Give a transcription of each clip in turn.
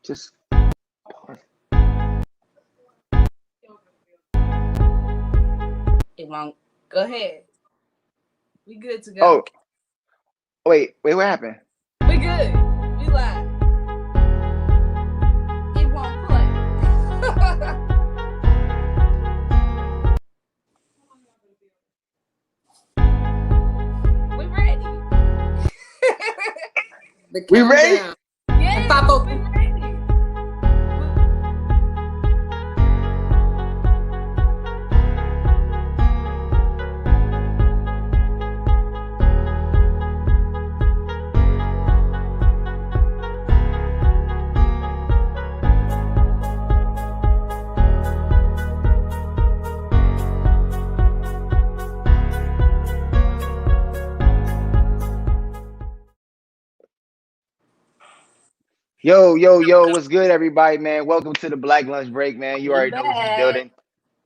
Just pause. It won't. Go ahead. We good to go. Oh, wait, what happened? We good. We live. It won't play. We ready. The We ready? countdown. Yeah, And Papo- we ready. Yo, what's good, everybody, man? Welcome to the Black Lunch Break, man. You We already know who's in the back. building.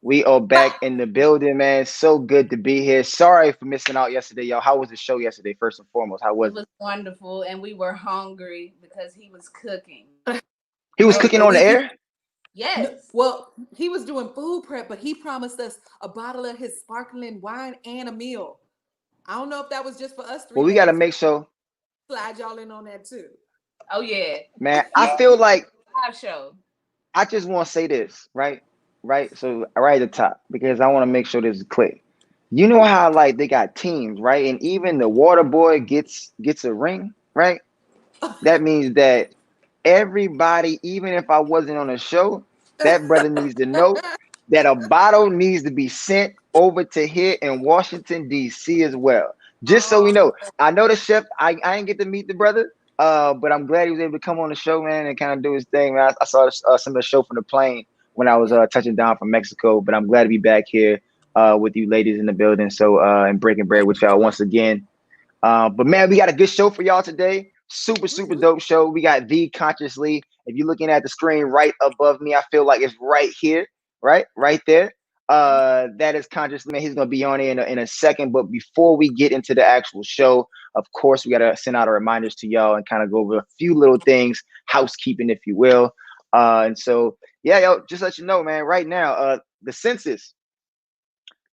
We are back in the building, man. So good to be here. Sorry for missing out yesterday, y'all. How was the show yesterday, first and foremost? How It was it? was wonderful, and we were hungry because he was cooking. He was Hey, cooking but on the air? Yes. Well, he was doing food prep, but he promised us a bottle of his sparkling wine and a meal. I don't know if that was just for us three Well, we got to ladies. make sure, Slide y'all in on that too. Oh yeah. man. I feel like Live show. I just want to say this, right? Right? So, right at the top, because I want to make sure this is clear. You know how, like, they got teams, right? And even the water boy gets a ring, right? That means that everybody, even if I wasn't on the show, that brother needs to know that a bottle needs to be sent over to here in Washington, D.C. as well. Just so we know. I know the chef, I didn't get to meet the brother, but I'm glad he was able to come on the show, man, and kind of do his thing, man. I saw some of the show from the plane when I was touching down from Mexico, but I'm glad to be back here with you ladies in the building. So, and breaking bread with y'all once again. But man, we got a good show for y'all today. Super dope show. We got The Consciously. If you're looking at the screen right above me, I feel like it's right here, right there. That is Consciously, man. He's gonna be on in a second. But before we get into the actual show, of course, we gotta send out our reminders to y'all and kind of go over a few little things, housekeeping, if you will. And so, yeah, yo, just let you know, man. Right now, the census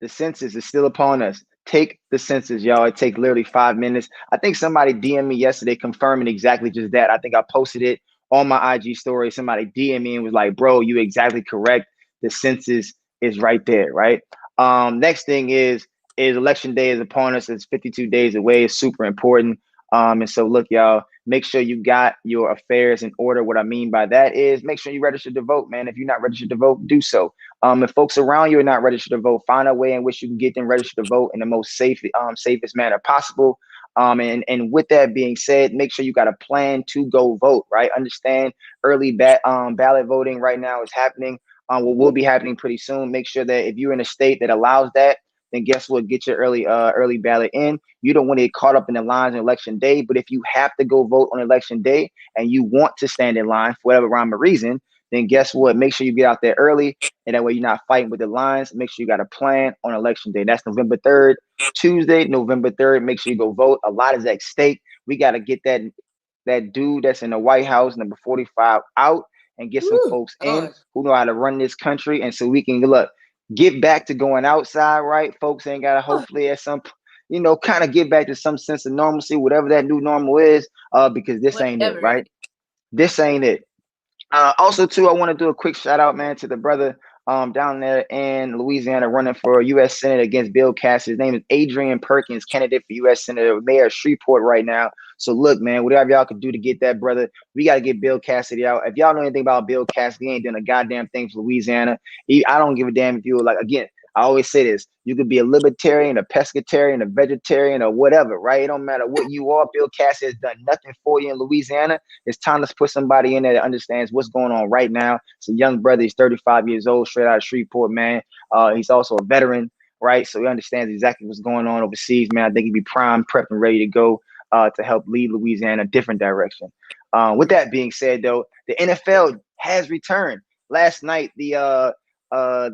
is still upon us. Take the census, y'all. It takes literally 5 minutes. I think somebody DM'd me yesterday confirming exactly just that. I think I posted it on my IG story. Somebody DM'd me and was like, bro, you exactly correct. The census is right there, right? Next thing is election day is upon us. It's 52 days away. It's super important. And so look, y'all, make sure you got your affairs in order. What I mean by that is make sure you register to vote, man. If you're not registered to vote, do so. If folks around you are not registered to vote, find a way in which you can get them registered to vote in the most safest manner possible. And with that being said, make sure you got a plan to go vote, right? Understand early ballot voting right now is happening. What will be happening pretty soon. Make sure that if you're in a state that allows that, then guess what? Get your early ballot in. You don't want to get caught up in the lines on election day, but if you have to go vote on election day and you want to stand in line for whatever rhyme or reason, then guess what? Make sure you get out there early, and that way you're not fighting with the lines. Make sure you got a plan on election day. That's November 3rd, Tuesday, November 3rd. Make sure you go vote. A lot is at stake. We got to get that dude that's in the White House, number 45, out and get some folks in who know how to run this country, and so we can get back to going outside, right? Folks ain't got to hopefully at some, kind of get back to some sense of normalcy, whatever that new normal is, because this ain't it, right? This ain't it. Also, too, I want to do a quick shout out, man, to the brother down there in Louisiana running for U.S. Senate against Bill Cassidy. His name is Adrian Perkins, candidate for U.S. Senator, mayor of Shreveport right now. So look, man, whatever y'all can do to get that brother, we got to get Bill Cassidy out. If y'all know anything about Bill Cassidy, he ain't doing a goddamn thing for Louisiana. I don't give a damn if you were again, I always say this, you could be a libertarian, a pescatarian, a vegetarian, or whatever, right? It don't matter what you are. Bill Cassidy has done nothing for you in Louisiana. It's time to put somebody in there that understands what's going on right now. It's a young brother. He's 35 years old, straight out of Shreveport, man. He's also a veteran, right? So he understands exactly what's going on overseas, man. I think he'd be prime, prepped, and ready to go to help lead Louisiana a different direction. With that being said, though, the NFL has returned. Last night, the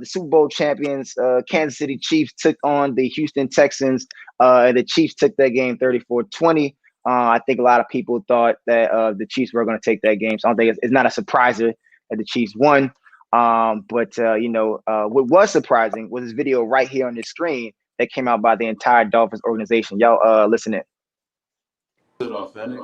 Super Bowl champions, Kansas City Chiefs, took on the Houston Texans. The Chiefs took that game 34-20. I think a lot of people thought that the Chiefs were going to take that game. So I don't think it's not a surpriser that the Chiefs won. But what was surprising was this video right here on the screen that came out by the entire Dolphins organization. Y'all, listen in. Is it authentic?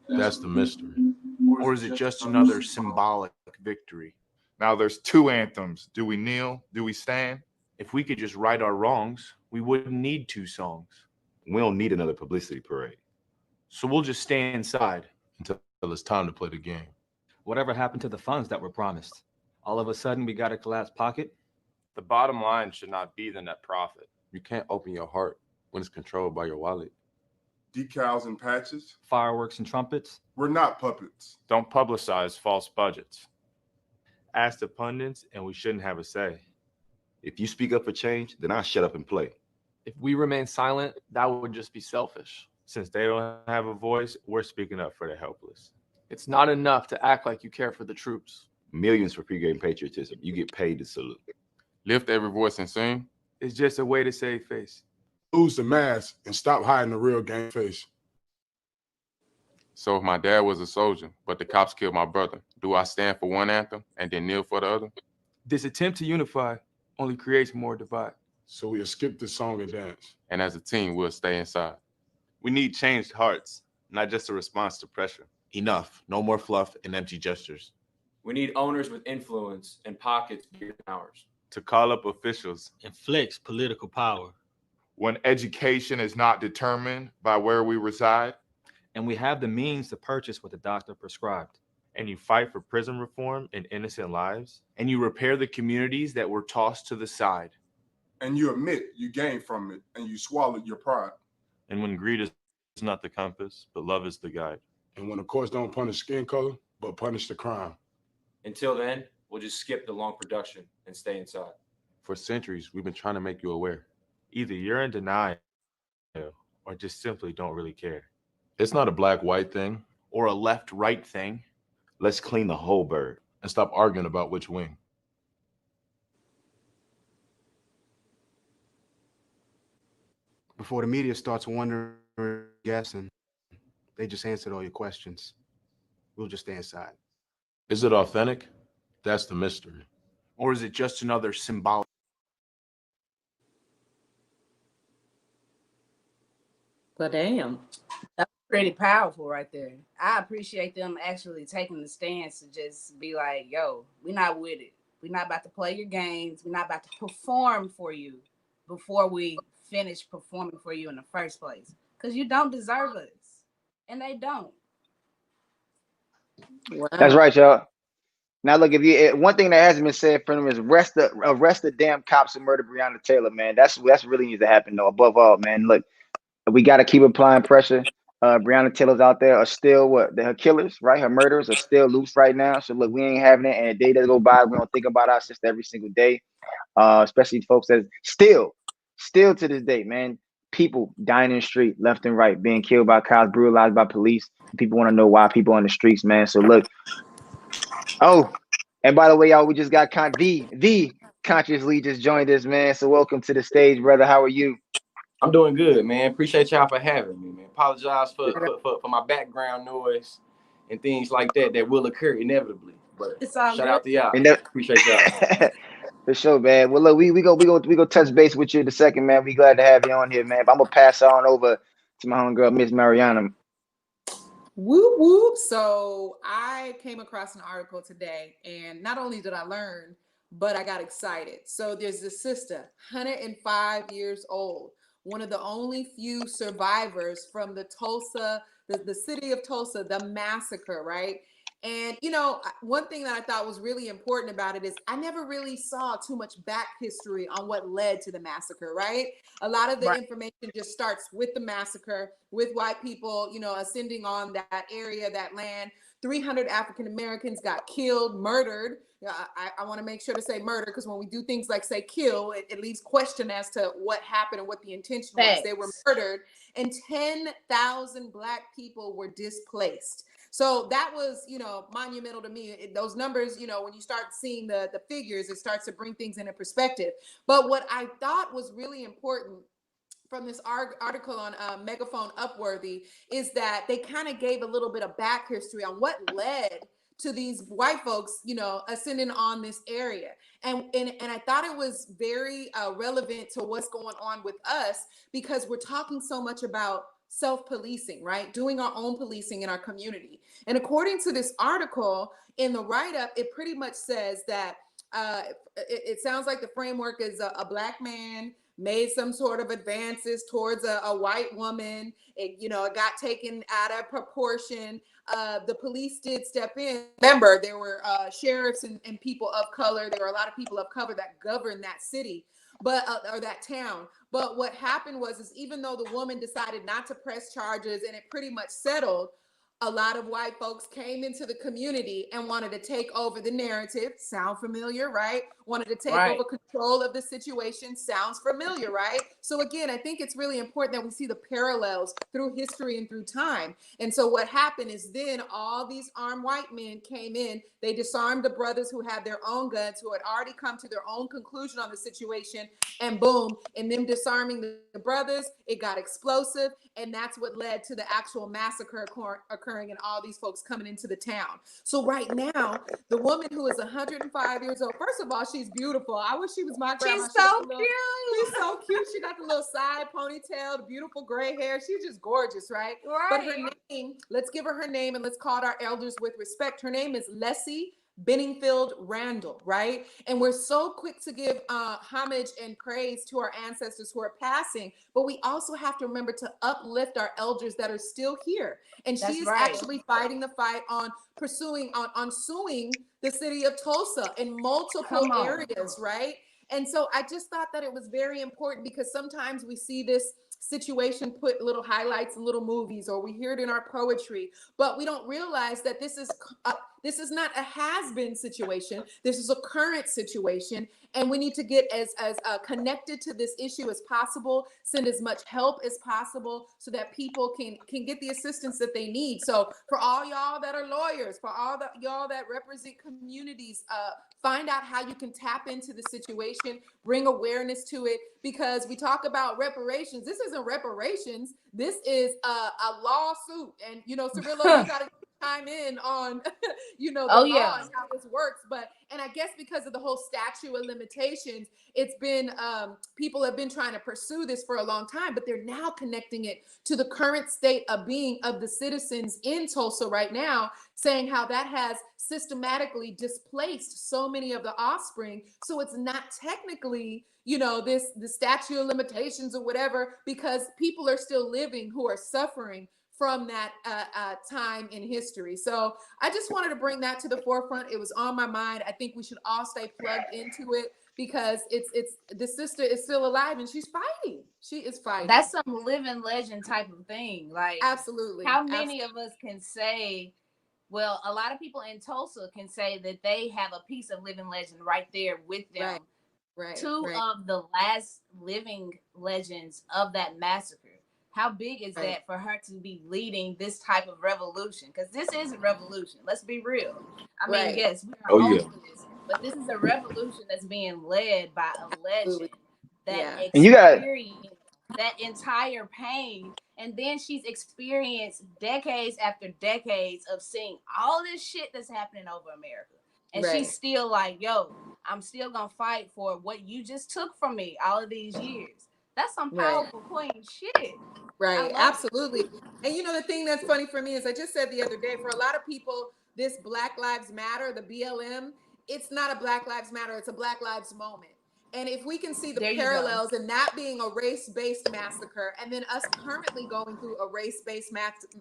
That's the mystery. Or is it just another symbolic victory? Now there's two anthems. Do we kneel? Do we stand? If we could just right our wrongs, we wouldn't need two songs. We don't need another publicity parade. So we'll just stay inside until it's time to play the game. Whatever happened to the funds that were promised? All of a sudden, we got a collapsed pocket? The bottom line should not be the net profit. You can't open your heart when it's controlled by your wallet. Decals and patches. Fireworks and trumpets? We're not puppets. Don't publicize false budgets. Ask the pundits, and we shouldn't have a say. If you speak up for change, then I'll shut up and play. If we remain silent, that would just be selfish. Since they don't have a voice, we're speaking up for the helpless. It's not enough to act like you care for the troops. Millions for pregame patriotism. You get paid to salute. Lift every voice and sing. It's just a way to save face. Lose the mask and stop hiding the real game face. So if my dad was a soldier, but the cops killed my brother, do I stand for one anthem and then kneel for the other? This attempt to unify only creates more divide. So we'll skip the song and dance. And as a team, we'll stay inside. We need changed hearts, not just a response to pressure. Enough. No more fluff and empty gestures. We need owners with influence and pockets bigger than ours. To call up officials. Inflicts political power. When education is not determined by where we reside. And we have the means to purchase what the doctor prescribed. And you fight for prison reform and innocent lives. And you repair the communities that were tossed to the side. And you admit you gained from it and you swallowed your pride. And when greed is not the compass, but love is the guide. And when the courts don't punish skin color, but punish the crime. Until then, we'll just skip the long production and stay inside. For centuries, we've been trying to make you aware. Either you're in denial or just simply don't really care. It's not a black-white thing. Or a left-right thing. Let's clean the whole bird and stop arguing about which wing. Before the media starts wondering, guessing, they just answered all your questions. We'll just stay inside. Is it authentic? That's the mystery. Or is it just another symbolic? But damn, that's pretty powerful right there. I appreciate them actually taking the stance to just be like, yo, we're not with it. We're not about to play your games. We're not about to perform for you before we finish performing for you in the first place. Because you don't deserve us. And they don't. Wow. That's right, y'all. Now look, one thing that hasn't been said from them is arrest the damn cops who murdered Breonna Taylor, man. That's really needs to happen though. Above all, man, look, we got to keep applying pressure. Breonna Taylor's out there are still her killers, right? Her murderers are still loose right now. So look, we ain't having it, and a day that go by, we don't think about our sister every single day. Especially folks that still to this day, man, people dying in the street left and right, being killed by cops, brutalized by police. People want to know why people on the streets, man. So look. Oh, and by the way, y'all, we just got the Conscious Lee just joined us, man. So welcome to the stage, brother. How are you? I'm doing good, man. Appreciate y'all for having me, man. Apologize for my background noise and things like that will occur inevitably. But shout out to y'all. Appreciate y'all. For sure, man. Well, look, we go touch base with you in a second, man. We glad to have you on here, man. But I'm gonna pass on over to my homegirl, Miss Mariana. Whoop whoop. So I came across an article today, and not only did I learn, but I got excited. So there's this sister, 105 years old, one of the only few survivors from the Tulsa, the city of Tulsa, the massacre, right? And, you know, one thing that I thought was really important about it is I never really saw too much back history on what led to the massacre, right? A lot of the information just starts with the massacre, with white people, you know, ascending on that area, that land. 300 African Americans got killed, murdered. I want to make sure to say murder, because when we do things like say kill, it leaves question as to what happened and what the intention was. They were murdered, and 10,000 Black people were displaced. So that was, you know, monumental to me. Those numbers, you know, when you start seeing the figures, it starts to bring things into perspective. But what I thought was really important article on Megaphone Upworthy is that they kind of gave a little bit of back history on what led to these white folks, ascending on this area. And I thought it was very relevant to what's going on with us, because we're talking so much about self-policing, right? Doing our own policing in our community. And according to this article in the write-up, it pretty much says that it sounds like the framework is a Black man made some sort of advances towards a white woman. It got taken out of proportion. The police did step in. Remember, there were sheriffs and people of color. There were a lot of people of color that governed that city, or that town. But what happened is even though the woman decided not to press charges and it pretty much settled, a lot of white folks came into the community and wanted to take over the narrative. Sound familiar, right? Wanted to take over control of the situation. Sounds familiar, right? So again, I think it's really important that we see the parallels through history and through time. And so what happened is then all these armed white men came in. They disarmed the brothers who had their own guns, who had already come to their own conclusion on the situation. And boom, in them disarming the brothers, it got explosive. And that's what led to the actual massacre occurring and all these folks coming into the town. So right now, the woman who is 105 years old, first of all, she's beautiful. I wish she was my grandma. She's so cute. She's so cute. She got the little side ponytail, the beautiful gray hair. She's just gorgeous, right? Right. But her name, let's give her her name and let's call our elders with respect. Her name is Leslie Benningfield Randall, right? And we're so quick to give homage and praise to our ancestors who are passing, but we also have to remember to uplift our elders that are still here. And she's actually fighting the fight on suing the city of Tulsa in multiple areas, right? And so I just thought that it was very important, because sometimes we see this situation put little highlights in little movies, or we hear it in our poetry, but we don't realize that this is not a has-been situation. This is a current situation, and we need to get as connected to this issue as possible, send as much help as possible so that people can get the assistance that they need. So for all y'all that are lawyers, for all y'all that represent communities, find out how you can tap into the situation, bring awareness to it, because we talk about reparations. This isn't reparations. This is a lawsuit. And, Cirillo, you got to chime in on, the law and how this works. And I guess because of the whole statute of limitations, it's been, people have been trying to pursue this for a long time, but they're now connecting it to the current state of being of the citizens in Tulsa right now, saying how that has systematically displaced so many of the offspring. So it's not technically, the statute of limitations or whatever, because people are still living who are suffering from that time in history. So I just wanted to bring that to the forefront. It was on my mind. I think we should all stay plugged into it, because it's the sister is still alive and she's fighting. She is fighting. That's some living legend type of thing. Like, absolutely. How many of us can say, well, a lot of people in Tulsa can say that they have a piece of living legend right there with them. Right. Two of the last living legends of that massacre. How big is that for her to be leading this type of revolution? Because this is a revolution. Let's be real. I mean, yes, we are all for this, but this is a revolution that's being led by a legend that experienced that entire pain. And then she's experienced decades after decades of seeing all this shit that's happening over America. And she's still like, yo, I'm still going to fight for what you just took from me all of these years. That's some powerful queen shit. Right, absolutely. And the thing that's funny for me is I just said the other day, for a lot of people, this Black Lives Matter, the BLM, it's not a Black Lives Matter, it's a Black Lives Moment. And if we can see the parallels in that being a race-based massacre, and then us currently going through a race-based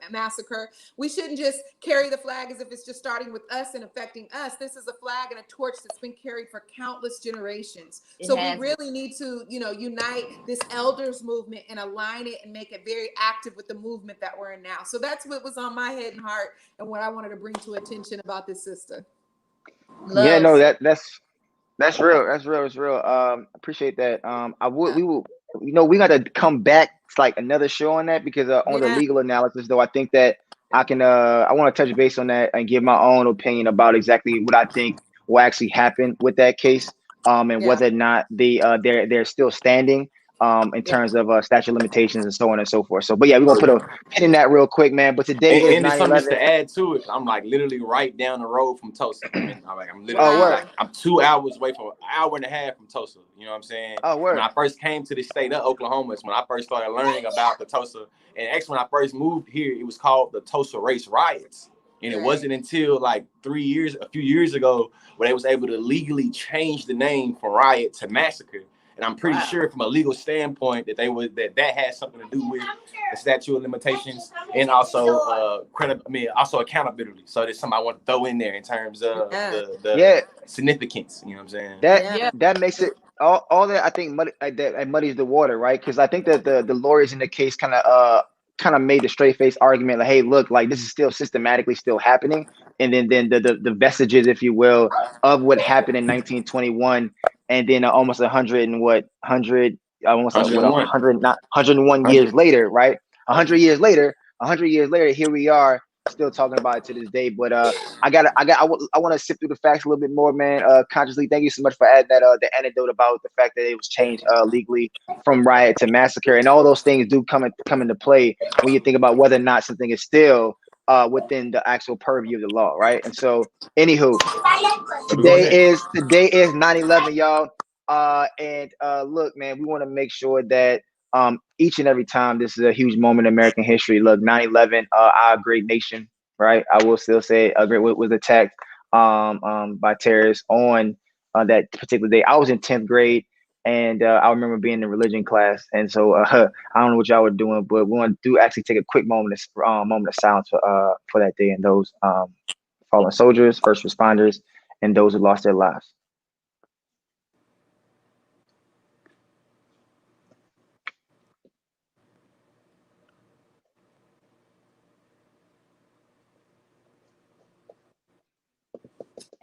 massacre, we shouldn't just carry the flag as if it's just starting with us and affecting us. This is a flag and a torch that's been carried for countless generations. So we really need to, unite this elders movement and align it and make it very active with the movement that we're in now. So that's what was on my head and heart and what I wanted to bring to attention about this sister. Yeah, no, that's real. That's real. It's real. Appreciate that. We will, we got to come back to like another show on that, because on the legal analysis, though, I think that I want to touch base on that and give my own opinion about exactly what I think will actually happen with that case, and whether or not they're still standing. in terms of statute of limitations and so on and so forth. So, but yeah, we're gonna put a pin in that real quick, man. But today is And there's something just 9/11. to add to it. I'm like literally right down the road from Tulsa. I'm literally word. I'm 2 hours away from an hour and a half from Tulsa. You know what I'm saying? When I first came to the state of Oklahoma, it's when I first started learning about the Tulsa. And actually, when I first moved here, it was called the Tulsa Race Riots. And it wasn't until like a few years ago, where they was able to legally change the name from riot to massacre. And I'm pretty sure from a legal standpoint that that had something to do with the statute of limitations and also also accountability. So there's something I want to throw in there in terms of the significance. You know what I'm saying? That makes it all that I think that muddies the water, right? Because I think that the lawyers in the case kind of made the straight face argument like, hey, look, like this is still systematically still happening, and then the vestiges, if you will, of what happened in 1921. And then almost 101 years later, right? 100 years later, here we are still talking about it to this day. But I want to sift through the facts a little bit more, man. Consciously, thank you so much for adding that the anecdote about the fact that it was changed legally from riot to massacre, and all those things do come into play when you think about whether or not something is still within the actual purview of the law, right? And so, anywho, today is 9/11, y'all. And look, man, we want to make sure that each and every time this is a huge moment in American history. Look, 9/11, our great nation, right? I will still say was attacked by terrorists on that particular day. I was in 10th grade. And I remember being in religion class, and so I don't know what y'all were doing, but we want to actually take a quick moment of silence for that day and those fallen soldiers, first responders, and those who lost their lives.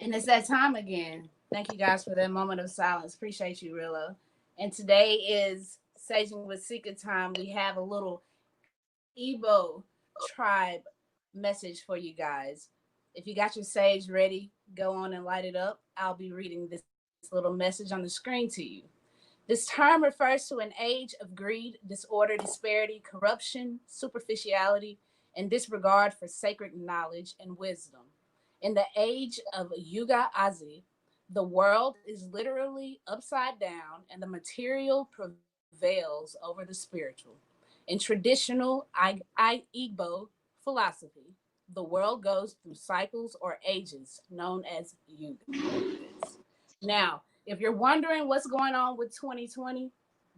And it's that time again. Thank you guys for that moment of silence. Appreciate you, Rillo. And today is Saging with Sika time. We have a little Igbo tribe message for you guys. If you got your sage ready, go on and light it up. I'll be reading this little message on the screen to you. This term refers to an age of greed, disorder, disparity, corruption, superficiality, and disregard for sacred knowledge and wisdom. In the age of Yuga Azi, the world is literally upside down and the material prevails over the spiritual. In traditional Igbo philosophy, the world goes through cycles or ages known as Yugas. Now, if you're wondering what's going on with 2020,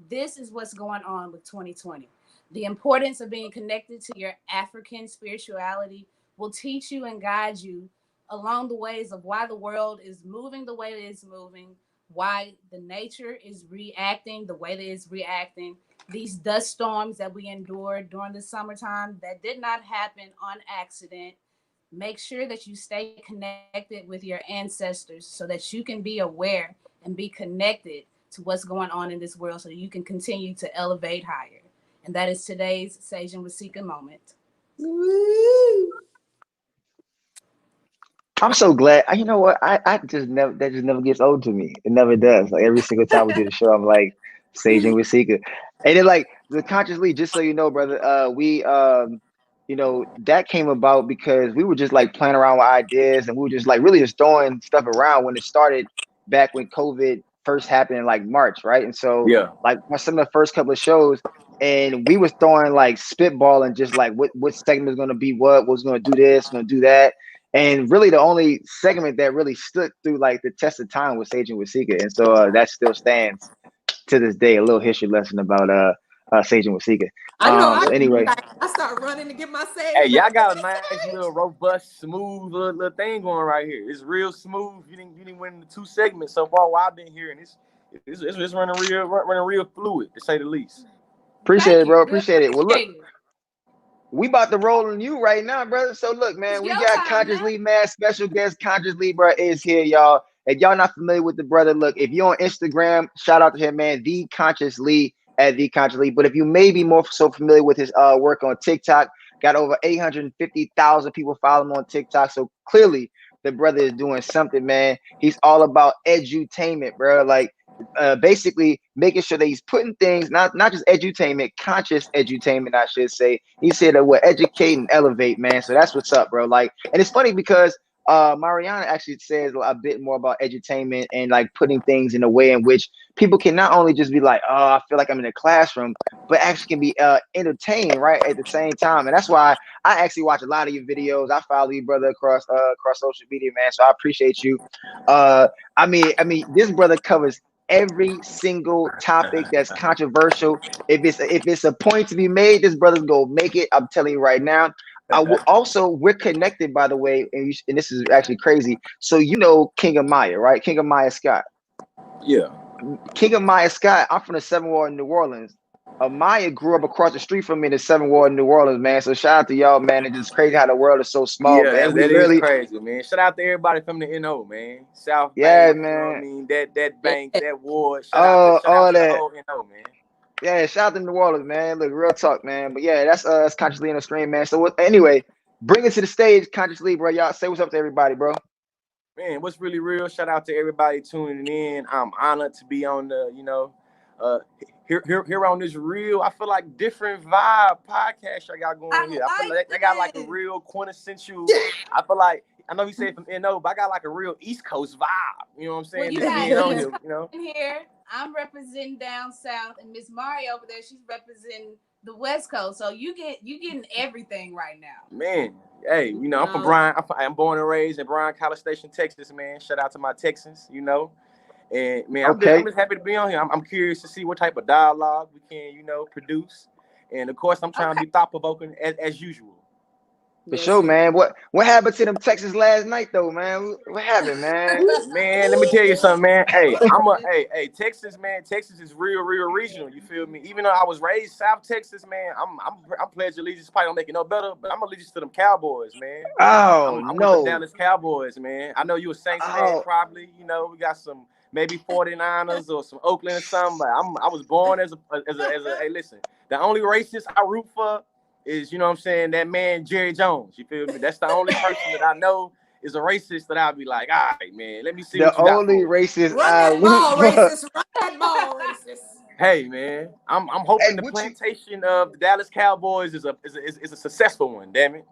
this is what's going on with 2020. The importance of being connected to your African spirituality will teach you and guide you along the ways of why the world is moving the way it is moving, why the nature is reacting the way that it's reacting. These dust storms that we endured during the summertime that did not happen on accident. Make sure that you stay connected with your ancestors so that you can be aware and be connected to what's going on in this world so that you can continue to elevate higher. And that is today's Saging with Sika moment. Woo! I'm so glad. You know what? I just never, that just never gets old to me. It never does. Like every single time we do the show, I'm like Saging with Sika. And then like the consciously, just so you know, brother, we that came about because we were just like playing around with ideas, and we were just like really just throwing stuff around when it started back when COVID first happened in like March, right? And so like some of the first couple of shows, and we was throwing like spitball and just like what segment is gonna be what was gonna do this, gonna do that. And really the only segment that really stood through like the test of time was Saging with Sika. And so that still stands to this day, a little history lesson about Saging with Sika. So anyway. I start running to get my sage. Hey, y'all got a nice little robust, smooth little thing going right here. It's real smooth. You didn't win the 2 segments so far while I've been here, and it's running real fluid, to say the least. Appreciate it, bro. Appreciate it. Well, look, we about to roll on you right now, brother. So look, man, we got Consciously, man. Special guest Consciously, bro, is here, y'all. If y'all not familiar with the brother, look, if you're on Instagram, shout out to him, man. The Consciously at The Consciously. But if you may be more so familiar with his work on TikTok, got over 850,000 people follow him on TikTok. So clearly, the brother is doing something, man. He's all about edutainment, bro. Like basically making sure that he's putting things, not just edutainment, conscious edutainment, I should say. He said that we'll educate and elevate, man. So that's what's up, bro. Like, and it's funny because Mariana actually says a bit more about edutainment and like putting things in a way in which people can not only just be like, oh, I feel like I'm in a classroom, but actually can be entertained, right, at the same time. And that's why I actually watch a lot of your videos. I follow you, brother, across social media, man. So I appreciate you. I mean, this brother covers every single topic that's controversial. If it's a point to be made, this brother's gonna make it. I'm telling you right now. I will also, we're connected, by the way, and this is actually crazy. So you know King of Maya, right? King of Maya Scott. Yeah. King of Maya Scott. I'm from the 7th Ward in New Orleans. Maya grew up across the street from me in the 7th Ward in New Orleans, man. So shout out to y'all, man. It's just crazy how the world is so small, Yeah, man. that is crazy, man. Shout out to everybody from the NO, man. South yeah, Bank, man. You know what I mean? That bank, that ward. Shout out to the whole NO, man. Yeah, shout out to New Orleans, man. Look, real talk, man. But yeah, that's Consciously in the Stream, man. So anyway, bring it to the stage, Consciously, bro. Y'all say what's up to everybody, bro. Man, what's really real? Shout out to everybody tuning in. I'm honored to be on the, here on this real, I feel like different vibe podcast I got going here. I feel like they got like a real quintessential. I feel like, I know you say from NO, but I got like a real East Coast vibe. You know what I'm saying? Well, Just being on here, you know. Here, I'm representing down south, and Miss Mari over there, she's representing the West Coast. So you getting everything right now. Man, hey, I'm from Bryan. I'm born and raised in Bryan, College Station, Texas, man. Shout out to my Texans, And man, I'm just happy to be on here. I'm curious to see what type of dialogue we can, produce. And of course, I'm trying to be thought provoking as usual. For sure, man. What happened to them Texans last night, though, man? What happened, man? Man, let me tell you something, man. Hey, hey, Texas, man. Texas is real regional. You feel me? Even though I was raised South Texas, man, I'm pledge allegiance. Probably don't make it no better, but I'm allegiance to them Cowboys, man. Oh, I'm no. with the Dallas Cowboys, man. I know you a Saints fan, probably. We got some maybe 49ers or some Oakland or something. But I was born as a hey, listen. The only racist I root for is, that man Jerry Jones. You feel me? That's the only person that I know is a racist that I'll be like, all right, man, let me see what you got. The only racist I root for. Run that ball, racist. Hey, man, I'm hoping the plantation of the Dallas Cowboys is a successful one. Damn it.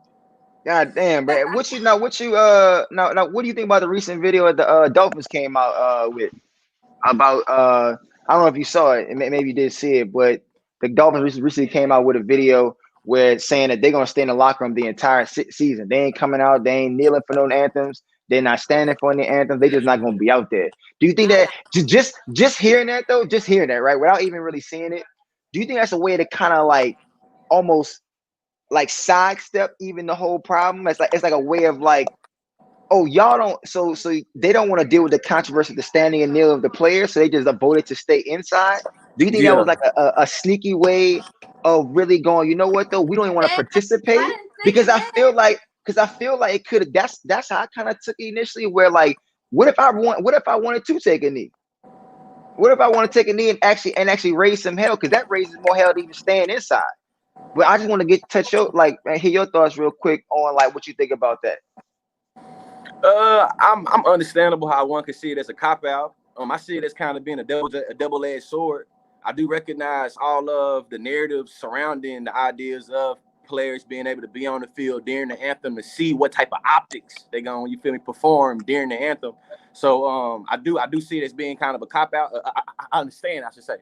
God damn, bro. What do you think about the recent video that the Dolphins came out with about I don't know if you saw it, and maybe you did see it, but the Dolphins recently came out with a video where it's saying that they're gonna stay in the locker room the entire season. They ain't coming out, they ain't kneeling for no anthems, they're not standing for any anthems, they just not gonna be out there. Do you think that just hearing that though, just hearing that, right, without even really seeing it, do you think that's a way to kind of like almost like sidestep even the whole problem? It's like a way of like, oh, y'all don't, so they don't want to deal with the controversy, the standing and kneel of the players, so they just voted to stay inside. Do you think that was like a sneaky way of really going, you know what though, we don't even want to participate? Because I feel like it could, that's how I kind of took it initially, where like, what if I wanted to take a knee? What if I want to take a knee and actually raise some hell? Because that raises more hell than even staying inside. But I just want to hear your thoughts real quick on like what you think about that. I'm understandable how one could see it as a cop-out. I see it as kind of being a double-edged sword. I do recognize all of the narratives surrounding the ideas of players being able to be on the field during the anthem to see what type of optics they're going, you feel me, perform during the anthem. So I do see it as being kind of a cop-out. I understand, I should say.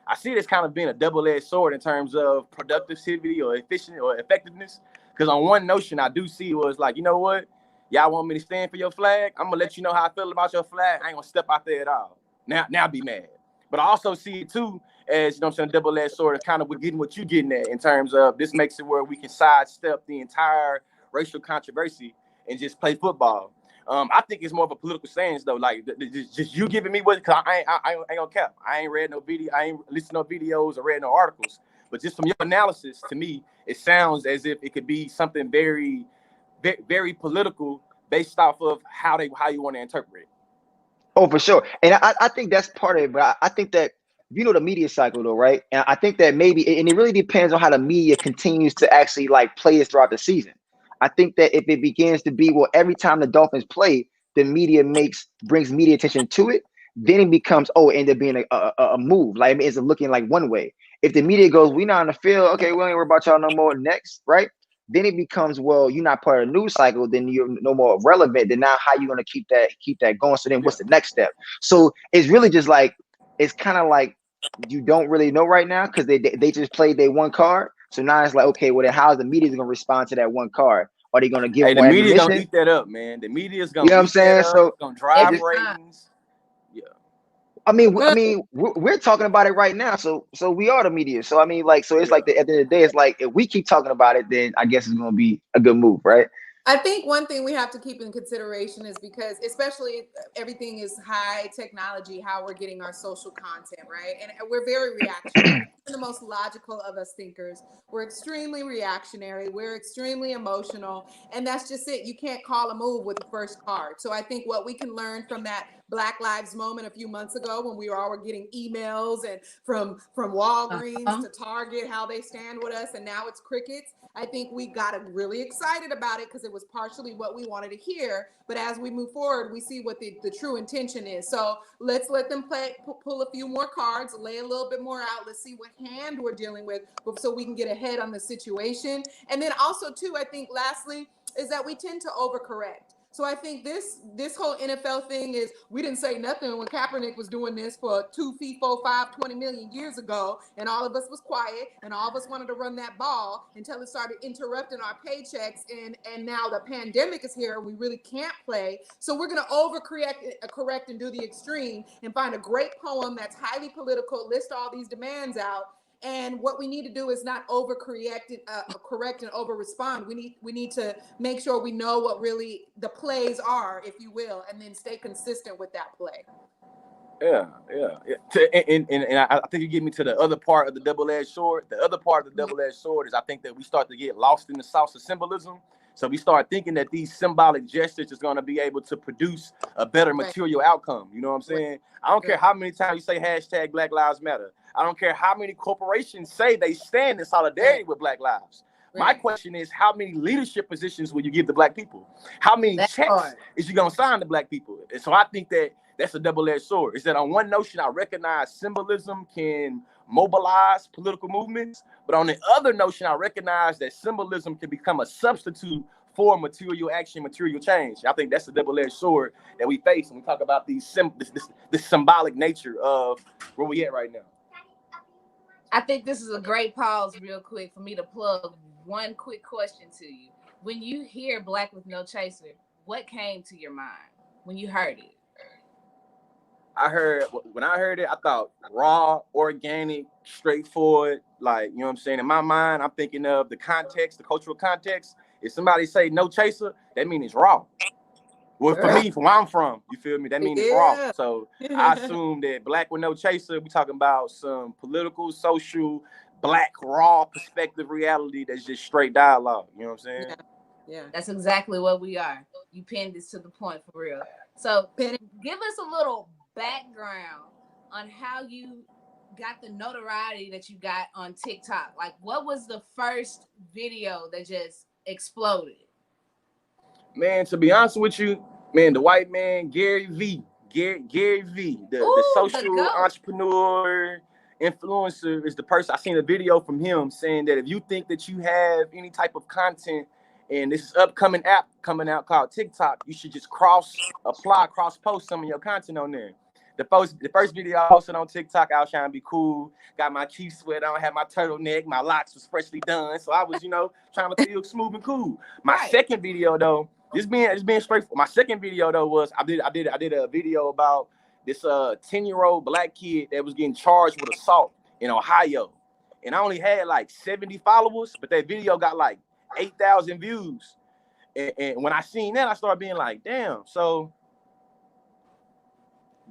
I see it as kind of being a double-edged sword in terms of productivity or efficient or effectiveness. Because on one notion, I do see it was like, you know what? Y'all want me to stand for your flag? I'm gonna let you know how I feel about your flag. I ain't gonna step out there at all. Now be mad. But I also see it too as, double-edged sword, kind of getting what you're getting at in terms of this makes it where we can sidestep the entire racial controversy and just play football. I think it's more of a political stance though. Like just you giving me what, cause I ain't gonna cap. I ain't read no video, I ain't listened to no videos or read no articles. But just from your analysis, to me, it sounds as if it could be something very, very political based off of how you want to interpret it. Oh, for sure. And I think that's part of it, but I think that, the media cycle though, right? And I think that maybe, and it really depends on how the media continues to actually like play this throughout the season. I think that if it begins to be, well, every time the Dolphins play, the media brings media attention to it, then it becomes, oh, it ended up being a move. Like, I mean, it's looking like one way. If the media goes, we not on the field, okay, we ain't worry about y'all no more next, right? Then it becomes, well, you're not part of the news cycle, then you're no more relevant. Then now how you gonna keep that going? So then what's the next step? So it's really just like, it's kind of like you don't really know right now because they just played their one card. So now it's like, okay, well then how's the media gonna respond to that one card? Are they gonna give the more media gonna ammunition? eat that up, man. The media's gonna You know what I'm eat that saying? up. So It's gonna drive it just, ratings. I mean, we're talking about it right now. So we are the media. So I mean, like, so it's like at the end of the day, it's like if we keep talking about it, then I guess it's gonna be a good move, right? I think one thing we have to keep in consideration is because, especially everything is high technology, how we're getting our social content, right? And we're very reactionary. We're the most logical of us thinkers. We're extremely reactionary. We're extremely emotional. And that's just it. You can't call a move with the first card. So I think what we can learn from that Black Lives moment a few months ago when we all were getting emails and from Walgreens to Target, how they stand with us, and now it's crickets. I think we got really excited about it because it was partially what we wanted to hear. But as we move forward, we see what the true intention is. So let's let them pull a few more cards, lay a little bit more out. Let's see what hand we're dealing with so we can get ahead on the situation. And then also, too, I think lastly, is that we tend to overcorrect. So I think this whole NFL thing is, we didn't say nothing when Kaepernick was doing this for 2 feet, 4, 5, 20 million years ago, and all of us was quiet, and all of us wanted to run that ball until it started interrupting our paychecks, and now the pandemic is here, we really can't play. So we're gonna correct and do the extreme and find a great poem that's highly political, list all these demands out. And what we need to do is not correct and over respond. We need to make sure we know what really the plays are, if you will, and then stay consistent with that play. Yeah. And I think you get me to the other part of the double-edged sword. The other part of the double-edged sword is I think that we start to get lost in the sauce of symbolism. So we start thinking that these symbolic gestures is going to be able to produce a better material outcome. You know what I'm saying? I don't care how many times you say hashtag Black Lives Matter. I don't care how many corporations say they stand in solidarity with Black lives. My question is, how many leadership positions will you give to Black people? How many checks is you going to sign to Black people? And so I think that that's a double-edged sword. Is that on one notion, I recognize symbolism can mobilize political movements, but on the other notion, I recognize that symbolism can become a substitute for material action, material change. I think that's the double-edged sword that we face when we talk about this symbolic nature of where we at right now. I think this is a great pause real quick for me to plug one quick question to you. When you hear Black with No Chaser, what came to your mind when you heard it? When I heard it, I thought raw, organic, straightforward. Like, you know what I'm saying? In my mind, I'm thinking of the context, the cultural context. If somebody say no chaser, that means it's raw. Well, for me, from where I'm from, you feel me? That means it's raw. So I assume that Black with No Chaser, we talking about some political, social, Black, raw perspective reality that's just straight dialogue. You know what I'm saying? Yeah, that's exactly what we are. You pinned this to the point for real. So give us a little background on how you got the notoriety that you got on TikTok. Like, what was the first video that just exploded? Man, to be honest with you, man, the white man, Gary V, the social entrepreneur, influencer, is the person. I seen a video from him saying that if you think that you have any type of content and this is upcoming app coming out called TikTok, you should just cross post some of your content on there. The first video I posted on TikTok, I was trying to be cool, got my Chief sweat on, had my turtleneck, my locks was freshly done, so I was, trying to feel smooth and cool. My second video though, just being straightforward. My second video though was I did a video about this 10-year-old Black kid that was getting charged with assault in Ohio, and I only had like 70 followers, but that video got like 8,000 views. And when I seen that, I started being like, damn, so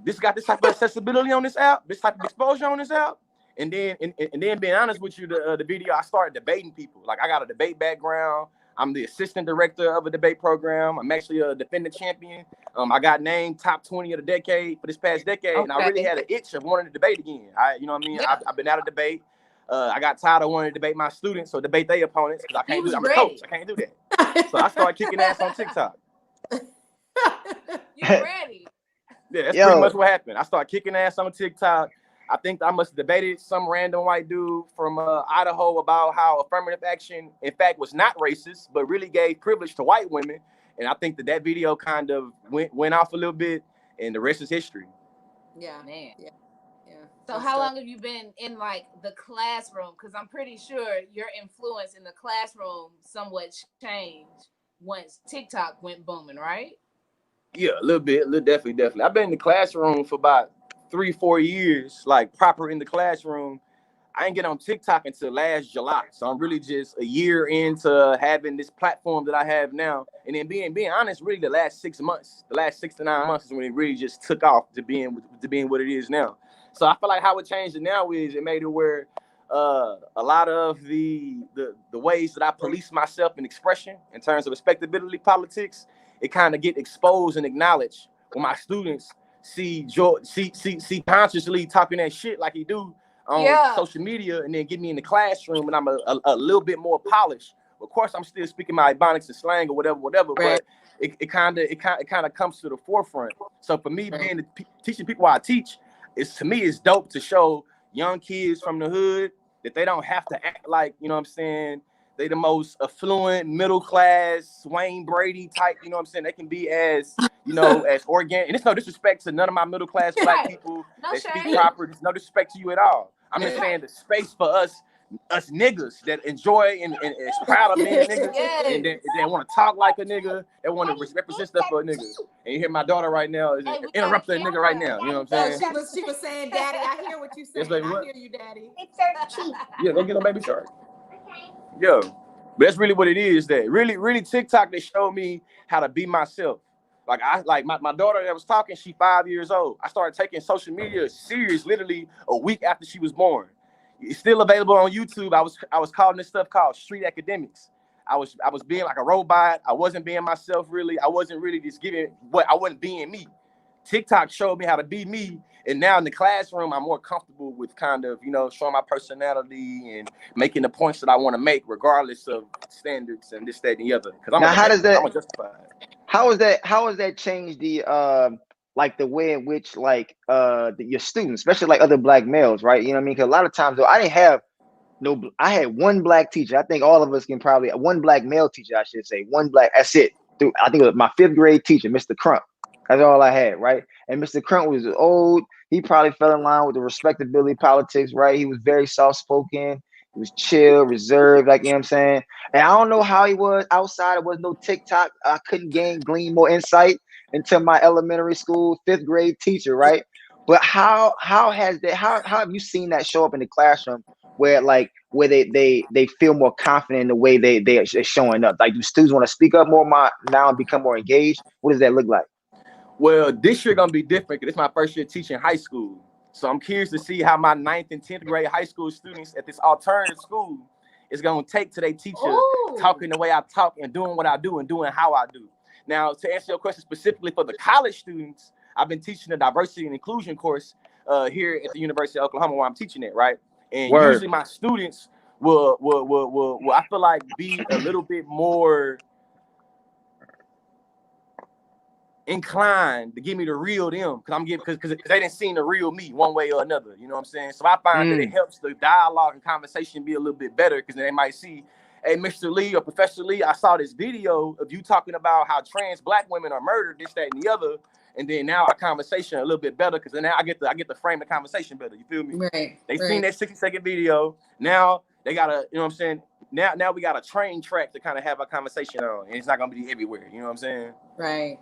this got this type of accessibility on this app, this type of exposure on this app. And then being honest with you, the video, I started debating people. Like, I got a debate background. I'm the assistant director of a debate program. I'm actually a defending champion. I got named top 20 of the decade for this past decade. And I really had an itch of wanting to debate again. You know what I mean? Yeah. I've been out of debate. I got tired of wanting to debate my students or debate their opponents because I can't do that. I'm a coach. I can't do that. So I started kicking ass on TikTok. You ready? Yeah, that's pretty much what happened. I started kicking ass on TikTok. I think I must have debated some random white dude from Idaho about how affirmative action, in fact, was not racist, but really gave privilege to white women. And I think that video kind of went off a little bit, and the rest is history. Yeah, man. Yeah. So how long have you been in like the classroom? Because I'm pretty sure your influence in the classroom somewhat changed once TikTok went booming, right? Yeah, a little bit, definitely. I've been in the classroom for about 3-4 years, like proper in the classroom. I didn't get on TikTok until last July. So I'm really just a year into having this platform that I have now. And then being honest, really the last 6 months, the last 6 to 9 months is when it really just took off to being what it is now. So I feel like how it changed it now is it made it where a lot of the ways that I police myself in expression in terms of respectability politics, it kind of get exposed and acknowledged when my students see consciously talking that shit like he do on social media, and then get me in the classroom and I'm a little bit more polished. Of course, I'm still speaking my Ebonics and slang or whatever, right. But it kind of comes to the forefront. So for me, teaching people how I teach, to me it's dope to show young kids from the hood that they don't have to act like, you know what I'm saying, they the most affluent, middle class, Wayne Brady type, you know what I'm saying? They can be as, you know, as organic. And it's no disrespect to none of my middle class black people that speak proper. There's no disrespect to you at all. I'm just saying the space for us niggas that enjoy and is proud of being niggas, and they want to talk like a nigga, they want to represent stuff for a nigga. And you hear my daughter right now is interrupting a nigga right now. You know what I'm saying? She was saying, Daddy, I hear what you're saying. Yes, I hear you, Daddy. Yeah, go get on Baby Shark. Yeah, but that's really what it is. That really TikTok, they showed me how to be myself. Like my daughter that was talking, she 5 years old. I started taking social media serious literally a week after she was born. It's still available on YouTube. I was calling this stuff called street academics. I was being like a robot. I wasn't being myself really. I wasn't really just giving what I wasn't being me. TikTok showed me how to be me. And now in the classroom, I'm more comfortable with kind of, you know, showing my personality and making the points that I want to make, regardless of standards and this, that, and the other. Because I'm justified. How has that changed the like the way in which like your students, especially like other black males, right? You know what I mean? Because a lot of times though, I had one black teacher. I think all of us can probably one black male teacher, I should say, one black. That's it. I think it was my 5th grade teacher, Mr. Crump. That's all I had, right? And Mr. Crump was old. He probably fell in line with the respectability politics, right? He was very soft-spoken. He was chill, reserved, like, you know what I'm saying? And I don't know how he was outside. There was no TikTok. I couldn't glean more insight into my elementary school 5th grade teacher, right? But how have you seen that show up in the classroom where they feel more confident in the way they're showing up? Like, do students want to speak up more now and become more engaged? What does that look like? Well, this year gonna be different because it's my first year teaching high school. So I'm curious to see how my 9th and 10th grade high school students at this alternative school is gonna take to their teacher talking the way I talk and doing what I do and doing how I do. Now, to answer your question specifically for the college students, I've been teaching a diversity and inclusion course here at the University of Oklahoma where I'm teaching it, right? And usually my students will I feel like be a little bit more inclined to give me the real them because they didn't see the real me one way or another. You know what I'm saying? So I find that it helps the dialogue and conversation be a little bit better because then they might see, hey, Mr. Lee or Professor Lee, I saw this video of you talking about how trans black women are murdered, this, that, and the other. And then now our conversation a little bit better because then now I get to frame the conversation better. You feel me? Right. They seen that 60-second video. Now they gotta, you know what I'm saying? Now we got a train track to kind of have a conversation on, and it's not gonna be everywhere. You know what I'm saying? Right.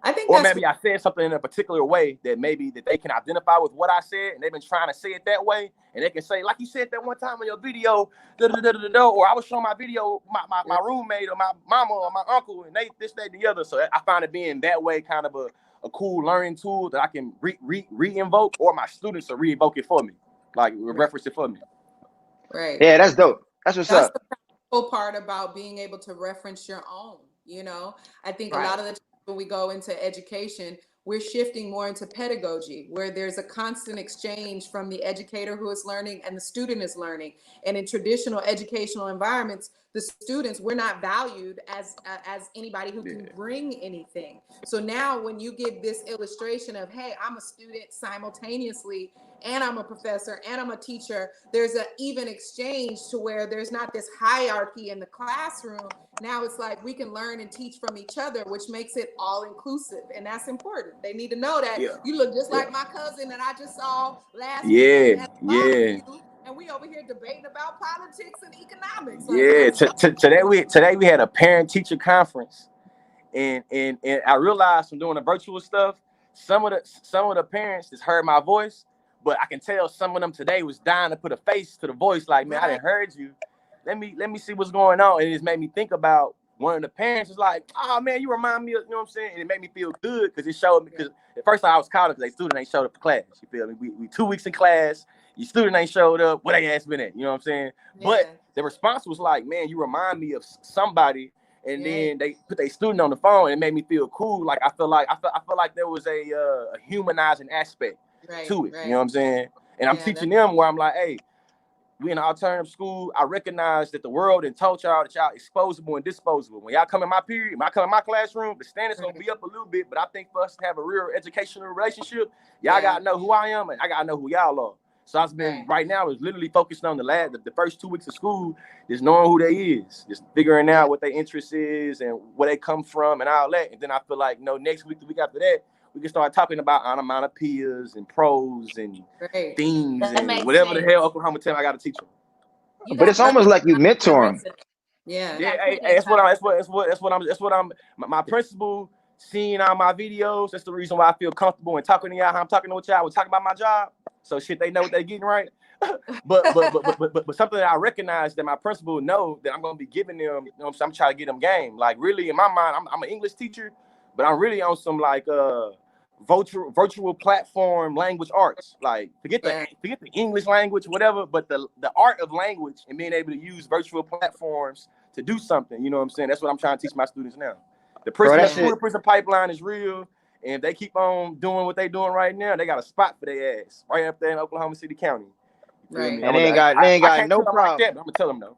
I think, or maybe I said something in a particular way that they can identify with what I said, and they've been trying to say it that way, and they can say, like you said that one time in your video, or I was showing my video, my roommate or my mama or my uncle, and they this, that, and the other. So I find it being that way kind of a cool learning tool that I can re-invoke, or my students will re-invoke it for me, like reference it for me. Right. Yeah, that's dope. That's what's up. The cool part about being able to reference your own, you know. I think a lot of the time when we go into education, we're shifting more into pedagogy, where there's a constant exchange from the educator who is learning and the student is learning. And in traditional educational environments, the students, we're not valued as anybody who can bring anything. So now when you give this illustration of, hey, I'm a student simultaneously, and I'm a professor, and I'm a teacher, there's an even exchange to where there's not this hierarchy in the classroom. Now it's like we can learn and teach from each other, which makes it all inclusive. And that's important. They need to know that you look just like my cousin that I just saw last week at the barbecue, and we over here debating about politics and economics. Like, today we had a parent teacher conference, and I realized from doing the virtual stuff, some of the parents just heard my voice, but I can tell some of them today was dying to put a face to the voice. Like, man, I didn't heard you. Let me see what's going on. And it just made me think about one of the parents was like, oh man, you remind me of, you know what I'm saying? And it made me feel good because it showed me, because at first I was caught up because they student ain't showed up to class. You feel me? We 2 weeks in class, your student ain't showed up, where they ass been at, you know what I'm saying? But the response was like, man, you remind me of somebody. And then they put their student on the phone, and it made me feel cool. Like I feel like there was a humanizing aspect to it. You know what I'm saying? And I'm teaching them where I'm like, hey, we in an alternative school. I recognize that the world and told y'all that y'all exposable and disposable. When y'all come in my period, when I come in my classroom, the standards gonna be up a little bit, but I think for us to have a real educational relationship, y'all gotta know who I am, and I gotta know who y'all are. So I've been right now is literally focused on the first 2 weeks of school, just knowing who they is, just figuring out what their interest is and where they come from and all that. And then I feel like, next week, the week after that, we can start talking about onomatopoeias and prose and themes and whatever the hell Oklahoma tell me I got to teach them. But it's almost like you mentor them. That's what I'm. My principal seeing all my videos. That's the reason why I feel comfortable in talking to y'all. How I'm talking to y'all. We're talking about my job. So shit, they know what they're getting right. but something that I recognize that my principal know that I'm gonna be giving them. You know what I'm saying? I'm trying to get them game. Like really, in my mind, I'm an English teacher, but I'm really on some like virtual platform language arts. Like forget the English language, whatever, but the art of language and being able to use virtual platforms to do something. You know what I'm saying? That's what I'm trying to teach my students now. The prison pipeline is real. And if they keep on doing what they doing right now, they got a spot for their ass right up there in Oklahoma City County. Right. And they ain't got no problem. Like that, but I'm gonna tell them though.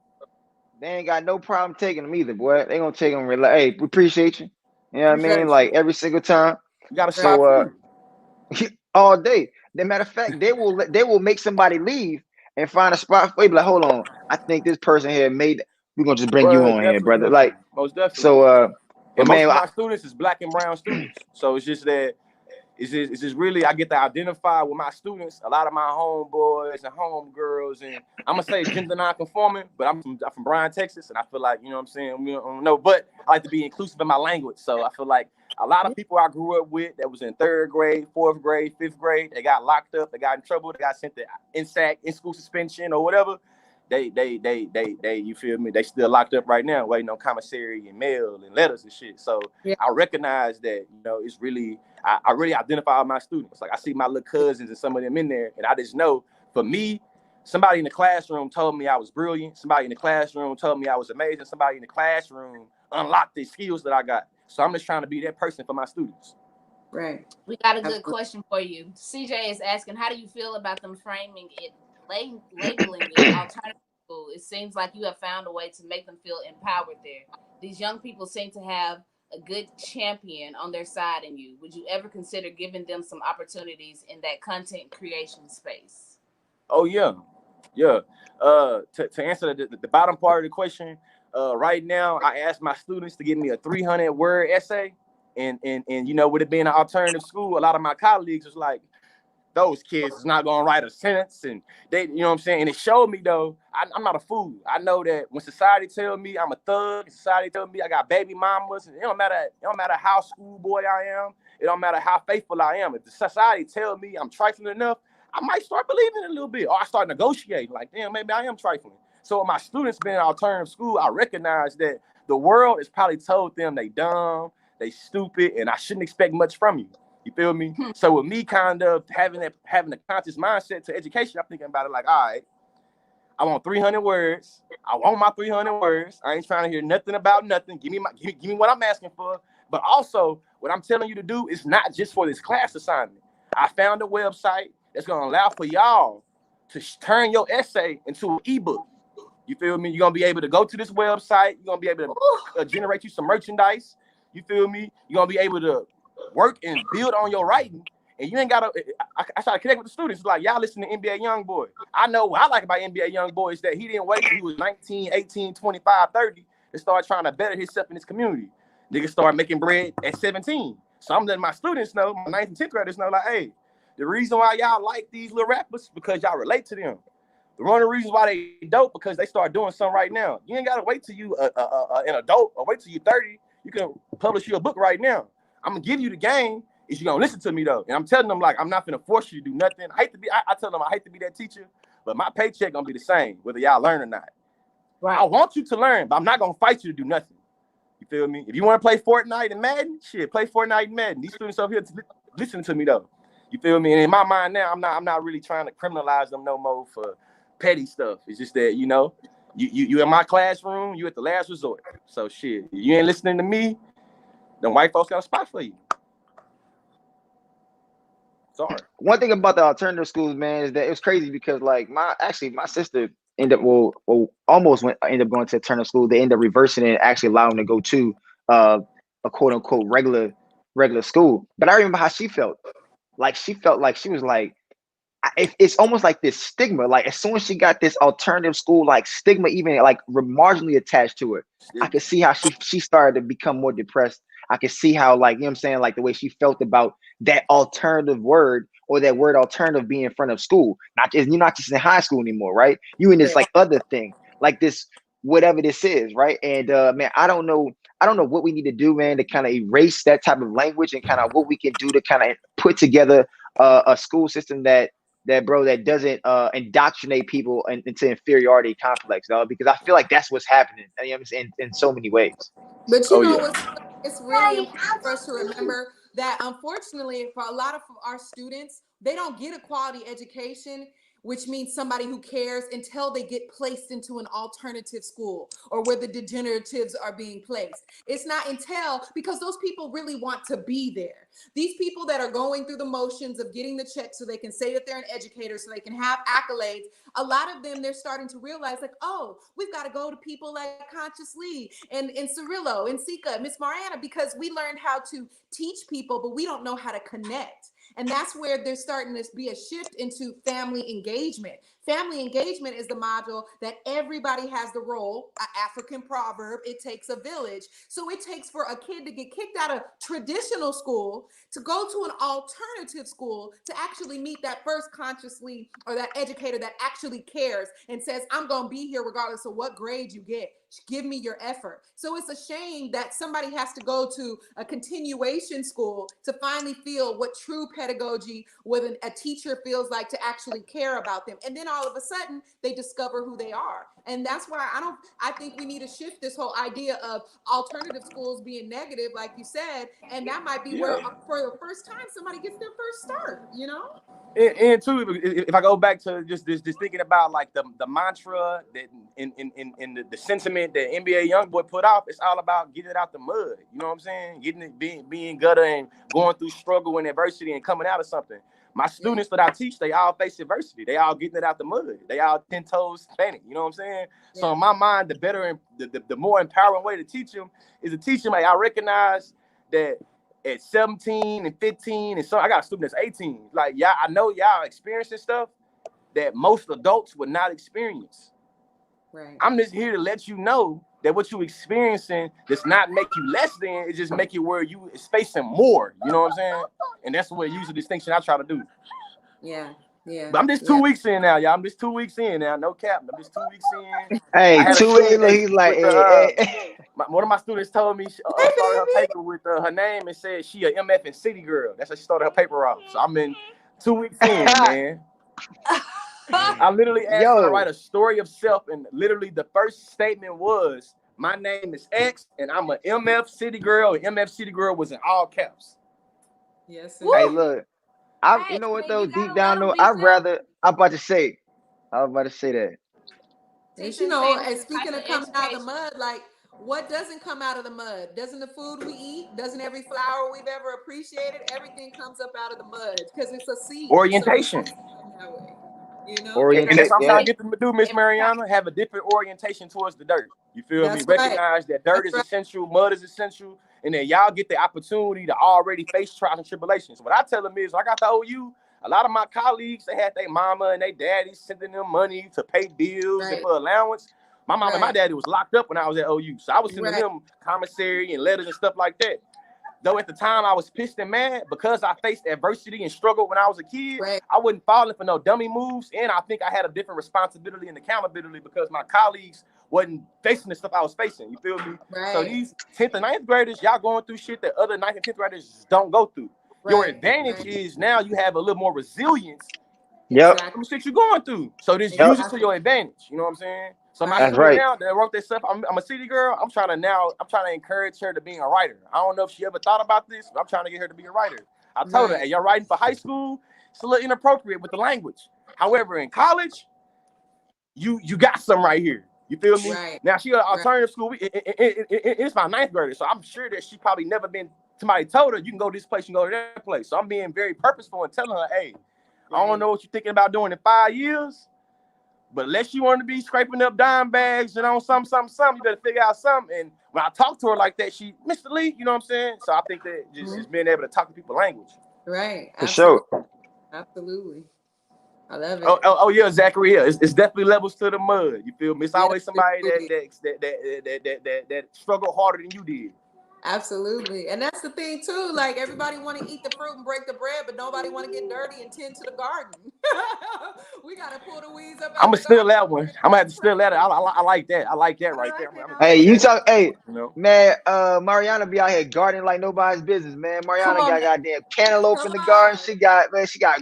They ain't got no problem taking them either, boy. They gonna take them like, hey, we appreciate you. You know what I mean? Like every single time. You got a spot all day. As a matter of fact, they will make somebody leave and find a spot for you. Like, hold on, I think this person here made. We're gonna just bring you on here, brother. Like, most definitely. So, and most of my students is black and brown students. So it's just that it's just really I get to identify with my students. A lot of my homeboys and homegirls, and I'm gonna say gender non-conforming, but I'm from Bryan, Texas, and I feel like, you know what I'm saying, we don't know, but I like to be inclusive in my language. So I feel like a lot of people I grew up with that was in 3rd grade, 4th grade, 5th grade, they got locked up, they got in trouble, they got sent to INSAC, in school suspension or whatever. They you feel me? They still locked up right now, waiting on commissary and mail and letters and shit. So I recognize that, you know, it's really I really identify with my students. Like I see my little cousins and some of them in there, and I just know for me, somebody in the classroom told me I was brilliant. Somebody in the classroom told me I was amazing. Somebody in the classroom unlocked the skills that I got. So I'm just trying to be that person for my students. Right. We got a good question for you. CJ is asking, how do you feel about them framing it, labeling it alternative school? It seems like you have found a way to make them feel empowered there. These young people seem to have a good champion on their side in you. Would you ever consider giving them some opportunities in that content creation space? Oh yeah. To answer the bottom part of the question, right now I asked my students to give me a 300-word essay, and you know, with it being an alternative school, a lot of my colleagues was like, those kids is not gonna write a sentence, and they, you know what I'm saying. And it showed me though, I'm not a fool. I know that when society tell me I'm a thug, society tell me I got baby mamas, and it don't matter how schoolboy I am, it don't matter how faithful I am. If the society tell me I'm trifling enough, I might start believing it a little bit, or I start negotiating. Like, damn, maybe I am trifling. So with my students being in alternative school, I recognize that the world has probably told them they dumb, they stupid, and I shouldn't expect much from you. You feel me? So with me kind of having a conscious mindset to education, I'm thinking about it like, all right, I want 300 words. I want my 300 words. I ain't trying to hear nothing about nothing. Give me what I'm asking for. But also, what I'm telling you to do is not just for this class assignment. I found a website that's going to allow for y'all to turn your essay into an ebook. You feel me? You're gonna be able to go to this website. You're gonna be able to generate you some merchandise. You feel me? You're gonna be able to work and build on your writing. And you ain't gotta. I try to connect with the students. It's like, y'all listen to NBA Youngboy. I know what I like about NBA Youngboy is that he didn't wait till he was 19, 18, 25, 30 to start trying to better himself in his community. Niggas start making bread at 17. So I'm letting my students know, my 9th and 10th graders know, like, hey, the reason why y'all like these little rappers because y'all relate to them. One of the reasons why they dope because they start doing something right now. You ain't gotta wait till you an adult or wait till you 30. You can publish your book right now. I'm gonna give you the game. Is you gonna listen to me though? And I'm telling them like I'm not gonna force you to do nothing. I tell them I hate to be that teacher, but my paycheck gonna be the same whether y'all learn or not. Right. I want you to learn, but I'm not gonna fight you to do nothing. You feel me? If you want to play Fortnite and Madden, shit, play Fortnite and Madden. These students over here listen to me though. You feel me? And in my mind now, I'm not really trying to criminalize them no more for petty stuff. It's just that, you know, you in my classroom, you at the last resort. So shit, if you ain't listening to me, them white folks got a spot for you. Sorry. One thing about the alternative schools, man, is that it was crazy because like my sister ended up ended up going to alternative school. They ended up reversing it and actually allowing them to go to a quote unquote regular school. But I remember how she felt. Like she felt like she was like, it's almost like this stigma. Like as soon as she got this alternative school, like stigma, even like marginally attached to it, I could see how she started to become more depressed. I could see how, like, you know what I'm saying, like the way she felt about that alternative word or that word alternative being in front of school. You're not just in high school anymore, right? You in this like other thing, like this whatever this is, right? And man, I don't know what we need to do, man, to kind of erase that type of language and kind of what we can do to kind of put together a school system that doesn't indoctrinate people into inferiority complex, though, because I feel like that's what's happening, you know what I'm saying, in so many ways. But you know, it's really important for us to remember that unfortunately for a lot of our students, they don't get a quality education, which means somebody who cares, until they get placed into an alternative school or where the degeneratives are being placed. It's not until, because those people really want to be there. These people that are going through the motions of getting the check so they can say that they're an educator, so they can have accolades, a lot of them, they're starting to realize like, oh, we've got to go to people like Conscious Lee and Cirillo and Sika, Miss Mariana, because we learned how to teach people, but we don't know how to connect. And that's where there's starting to be a shift into family engagement. Family engagement is the module that everybody has the role, an African proverb, it takes a village. So it takes for a kid to get kicked out of traditional school to go to an alternative school to actually meet that first consciously or that educator that actually cares and says, I'm going to be here regardless of what grade you get. Give me your effort. So it's a shame that somebody has to go to a continuation school to finally feel what true pedagogy with a teacher feels like to actually care about them. And then all of a sudden they discover who they are. And that's why I think we need to shift this whole idea of alternative schools being negative, like you said, and that might be where for the first time somebody gets their first start, you know? And too, if I go back to just thinking about like the mantra that in the sentiment that NBA Youngboy put off, it's all about getting it out the mud. You know what I'm saying? Getting it, being gutter and going through struggle and adversity and coming out of something. My students that I teach, they all face adversity. They all getting it out the mud. They all 10 toes standing. You know what I'm saying? Yeah. So in my mind, the better and the more empowering way to teach them is to teach them. Like, I recognize that at 17 and 15 and so I got a student that's 18. Like, yeah, I know y'all experiencing stuff that most adults would not experience. Right. I'm just here to let you know that what you experiencing does not make you less than, it just make you where you is facing more. You know what I'm saying? And that's what use the distinction I try to do. Yeah. Yeah. But I'm just 2 weeks in now, y'all. I'm just 2 weeks in now. No cap. I'm just 2 weeks in. Hey, 2 weeks. He's like, one of my students told me she started her paper with her name and said she a MF and City girl. That's how she started her paper off. So I'm in 2 weeks in, man. I literally asked her to write a story of self, and literally the first statement was, my name is X, and I'm a MF City girl, and MF City girl was in all caps. Yes. Hey, look, you know what though? Deep down though, I'm about to say that. And you know, and speaking of coming out of the mud, like, what doesn't come out of the mud? Doesn't the food we eat, doesn't every flower we've ever appreciated, everything comes up out of the mud because it's a seed. Orientation. So You know, Orientate. And that's what I'm trying Yeah. to get them to do, Miss Mariana. Have a different orientation towards the dirt. You feel me? That's right. Recognize that dirt is essential, mud is essential, and then y'all get the opportunity to already face trials and tribulations. What I tell them is, like I told you, a lot of my colleagues, they had their mama and their daddy sending them money to pay bills and for allowance. My mama and my daddy was locked up when I was at OU, so I was sending them commissary and letters and stuff like that. Though at the time I was pissed and mad because I faced adversity and struggled when I was a kid, I wasn't falling for no dummy moves. And I think I had a different responsibility and accountability because my colleagues wasn't facing the stuff I was facing. You feel me? So these 10th and 9th graders, y'all going through shit that other 9th and 10th graders don't go through. Your advantage is now you have a little more resilience. Yep. From the shit you're going through. So this use it to your advantage. You know what I'm saying? So my student now that wrote that stuff, I'm a city girl. I'm trying to encourage her to being a writer. I don't know if she ever thought about this, but I'm trying to get her to be a writer. I told her, hey, you're writing for high school. It's a little inappropriate with the language. However, in college, you got some right here. You feel me? Now she an alternative school. It's my 9th grader, so I'm sure that she probably never been. Somebody told her you can go this place, you can go to that place. So I'm being very purposeful and telling her, hey, I don't know what you're thinking about doing in 5 years. But unless you want to be scraping up dime bags and on something, you better figure out something. And when I talk to her like that, she, Mr. Lee, you know what I'm saying? So I think that just being able to talk to people language. Right. For sure. Absolutely. I love it. Oh yeah, Zachary. Yeah, it's definitely levels to the mud. You feel me? It's always somebody that struggled harder than you did. Absolutely. And that's the thing too. Like everybody want to eat the fruit and break the bread, but nobody want to get dirty and tend to the garden. We got to pull the weeds up. I'm gonna steal that one. I'm gonna have to steal that. I like that. I like that right there. Hey, you talk. Hey, man. Mariana be out here gardening like nobody's business, man. Mariana got goddamn cantaloupe in the garden. She got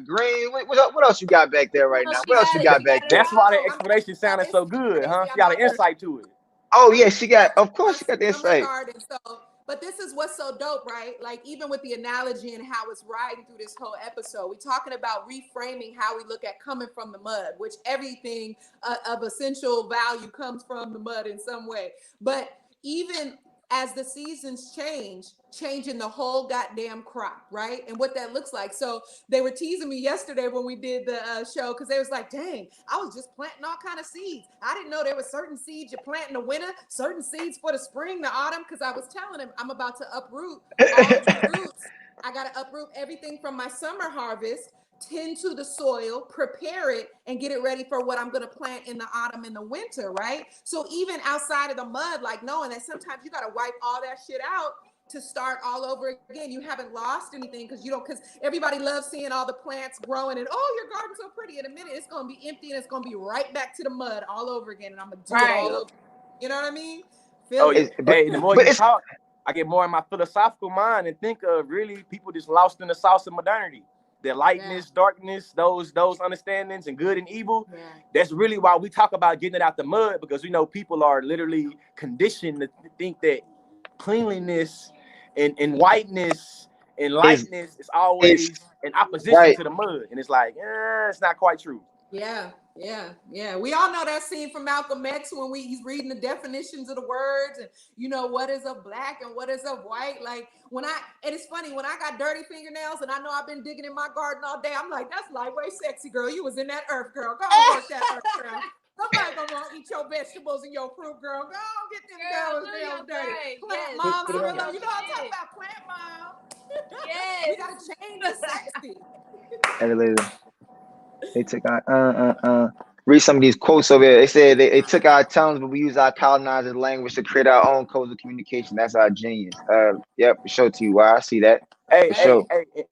green. What else you got back there right now? What else you got back there? That's why the explanation sounded so good, huh? She got an insight to it. Oh yeah, of course she got the insight. But this is what's so dope, right? Like even with the analogy and how it's riding through this whole episode, we're talking about reframing how we look at coming from the mud, which everything of essential value comes from the mud in some way. But even as the seasons changing the whole goddamn crop, right? And what that looks like. So they were teasing me yesterday when we did the show because they was like, dang, I was just planting all kind of seeds. I didn't know there were certain seeds you plant in the winter, certain seeds for the spring, the autumn, because I was telling them I'm about to uproot all the roots. I got to uproot everything from my summer harvest, tend to the soil, prepare it, and get it ready for what I'm going to plant in the autumn and the winter, right? So even outside of the mud, like knowing that sometimes you got to wipe all that shit out to start all over again. You haven't lost anything because everybody loves seeing all the plants growing and, oh, your garden's so pretty. In a minute, it's going to be empty and it's going to be right back to the mud all over again. And I'm going to do it all over. You know what I mean? The more you talk, I get more in my philosophical mind and think of really people just lost in the sauce of modernity. The lightness, darkness, those understandings and good and evil. That's really why we talk about getting it out the mud, because we know people are literally conditioned to think that cleanliness and whiteness and lightness is always in opposition to the mud. And it's like, it's not quite true. Yeah. We all know that scene from Malcolm X when he's reading the definitions of the words and what is of black and what is of white. Like and it's funny when I got dirty fingernails and I know I've been digging in my garden all day. I'm like, that's lightweight sexy, girl. You was in that earth, girl. Go on, work that earth, girl. Somebody gonna want to eat your vegetables and your fruit, girl. Go on, get them nails dirty. Plant mom, you know what I'm talking about? Plant mom. Yes. We gotta change the sexy. They took our read some of these quotes over here. They said they took our tongues, but we use our colonizers' language to create our own codes of communication. That's our genius. Yep, show to you why I see that. Hey,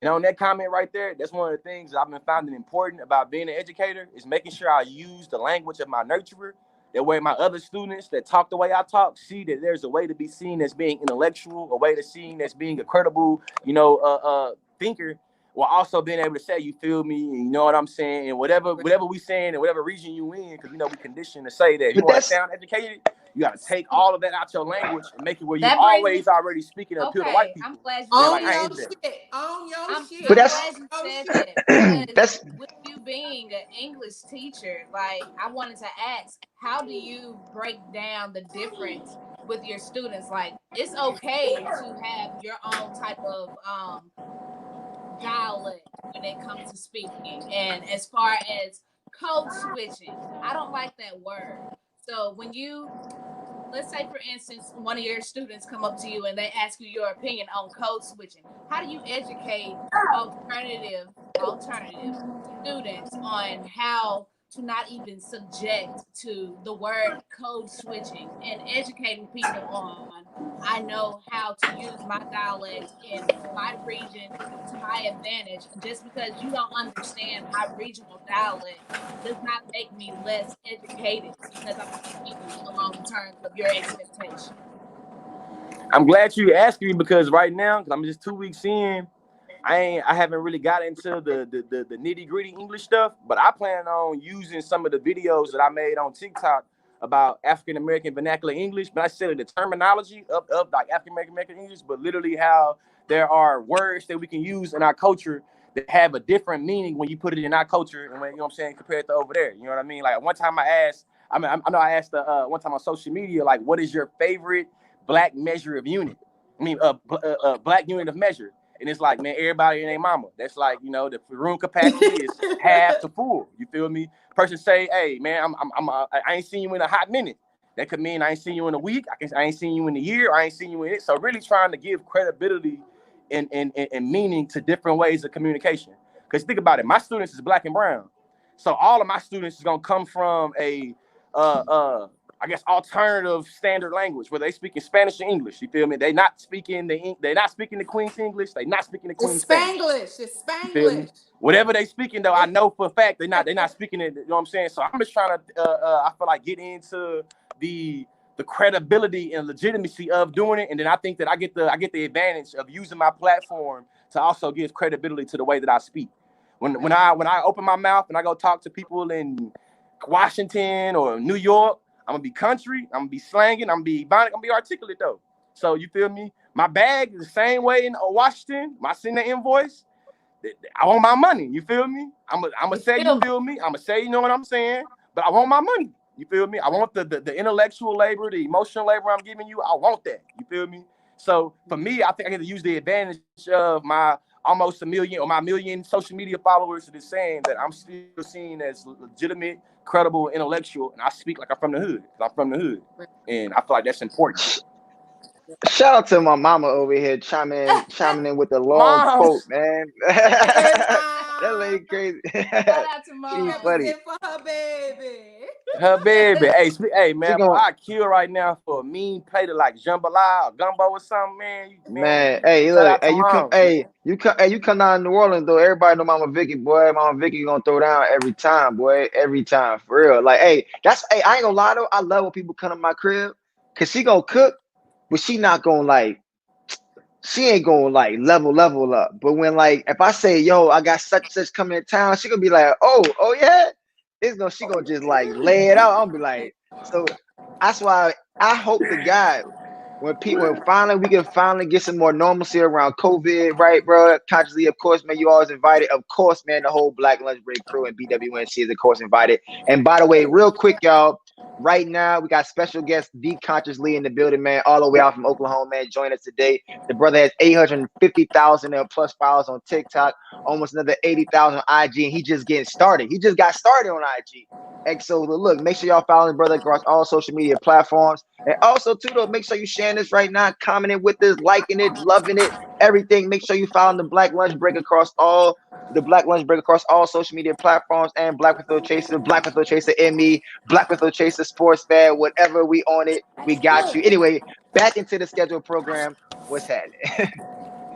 and on that comment right there, that's one of the things I've been finding important about being an educator is making sure I use the language of my nurturer. That way my other students that talk the way I talk see that there's a way to be seen as being intellectual, a way to seen as being a credible, thinker, while also being able to say, you feel me, and you know what I'm saying, and whatever we saying in whatever region you in, because we conditioned to say that if you want to sound educated, you got to take all of that out your language and make it where you always already speaking to appeal to white people. I'm glad you But that's that's with you being an English teacher. Like I wanted to ask, how do you break down the difference with your students? Like it's okay to have your own type of dialect when it comes to speaking, and as far as code switching. I don't like that word. So when let's say, for instance, one of your students come up to you and they ask you your opinion on code switching. How do you educate alternative students on how to not even subject to the word code switching and educating people on, I know how to use my dialect in my region to my advantage. Just because you don't understand my regional dialect does not make me less educated because I'm speaking along the terms of your expectation. I'm glad you asked me because right now, because I'm just 2 weeks in, I haven't really got into the nitty gritty English stuff, but I plan on using some of the videos that I made on TikTok about African American vernacular English, but I said the terminology of like African American English, but literally how there are words that we can use in our culture that have a different meaning when you put it in our culture and when, you know what I'm saying, compared to over there. You know what I mean? Like one time I asked one time on social media, like, what is your favorite black measure of unit? Black unit of measure. And it's like, man, everybody and their mama. That's like, you know, the room capacity is half to full. You feel me? Person say, hey, man, I ain't seen you in a hot minute. That could mean I ain't seen you in a week. I ain't seen you in a year. I ain't seen you in it. So really trying to give credibility and meaning to different ways of communication. Because think about it, my students is black and brown. So all of my students is gonna come from a I guess alternative standard language where they speak in Spanish and English. You feel me? They're not speaking the Queen's English. They're not speaking the Queen's Spanish. It's Spanglish. Whatever they speaking though, I know for a fact they're not speaking it. You know what I'm saying? So I'm just trying to I feel like get into the credibility and legitimacy of doing it, and then I think that I get the advantage of using my platform to also give credibility to the way that I speak. When I open my mouth and I go talk to people in Washington or New York, I'm gonna be country, I'm gonna be slanging, I'm gonna be articulate though. So you feel me? My bag is the same way in Washington. I send the invoice, I want my money. You feel me? I'm gonna say you feel me. I'm gonna say you know what I'm saying, but I want my money. You feel me? I want the intellectual labor, the emotional labor I'm giving you. I want that. You feel me? So for me, I think I get to use the advantage of my almost a million or my million social media followers that is saying that I'm still seen as legitimate, credible, intellectual, and I speak like I'm from the hood. I'm from the hood, and I feel like that's important. Shout out to my mama over here chiming in with the long quote, man. That lady crazy. Shout out to Mom. She's funny. For her baby. Her baby. Hey man, I kill right now for a mean plate of like jambalaya or gumbo or something, man. Hey, look, you come down to New Orleans though. Everybody know Mama Vicky, boy. Mama Vicky gonna throw down every time, boy. Every time, for real. Like, I ain't gonna lie though. I love when people come to my crib, cause she gonna cook, but she not gonna she ain't gonna level up. But when if I say, yo, I got such coming in town, she gonna be like, oh yeah. She gonna just lay it out. I'll be like, so that's why I hope to God when finally we can finally get some more normalcy around COVID, right, bro? Consciously, of course, man, you always invited. Of course, man, the whole Black Lunch Break crew and BWNC is of course invited. And by the way, real quick, y'all, right now we got special guest D Consciously in the building, man, all the way out from Oklahoma, man. Join us today. The brother has 850,000 plus followers on TikTok, almost another 80,000 on IG, and he just getting started. He just got started on IG. And so look, make sure y'all follow the brother across all social media platforms. And also too, though, make sure you sharing this right now, commenting with us, liking it, loving it, everything. Make sure you follow the Black Lunch Break across all social media platforms, and Black with No Chaser, Black with No Chaser ME, Black with No Chaser Sports Fan, whatever we on it, we got you. Anyway, back into the scheduled program. What's happening?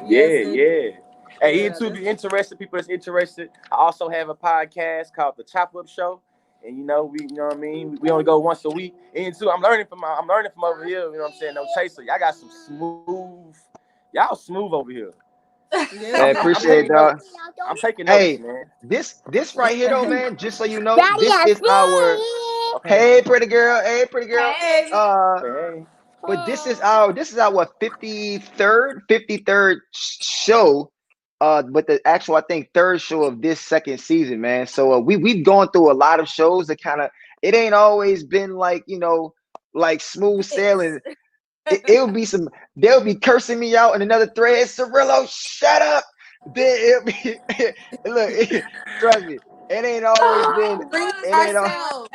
Yeah. Hey, YouTube, if you're interested, people that's interested, I also have a podcast called The Chop Up Show. And you know what I mean? We only go once a week. And too, I'm learning from over here, you know what I'm saying? No chaser. Y'all got some smooth over here. Yeah, I appreciate it, dog. I'm taking notes, man. This right here though, man, just so you know, this is our hey pretty girl. Hey. But this is our 53rd show. But the actual, I think, third show of this second season, man. So we've gone through a lot of shows that it ain't always been smooth sailing. They'll be cursing me out in another thread. Cirillo, shut up. Then it'll be look, trust me. It ain't always been. Bring It ain't. ourselves.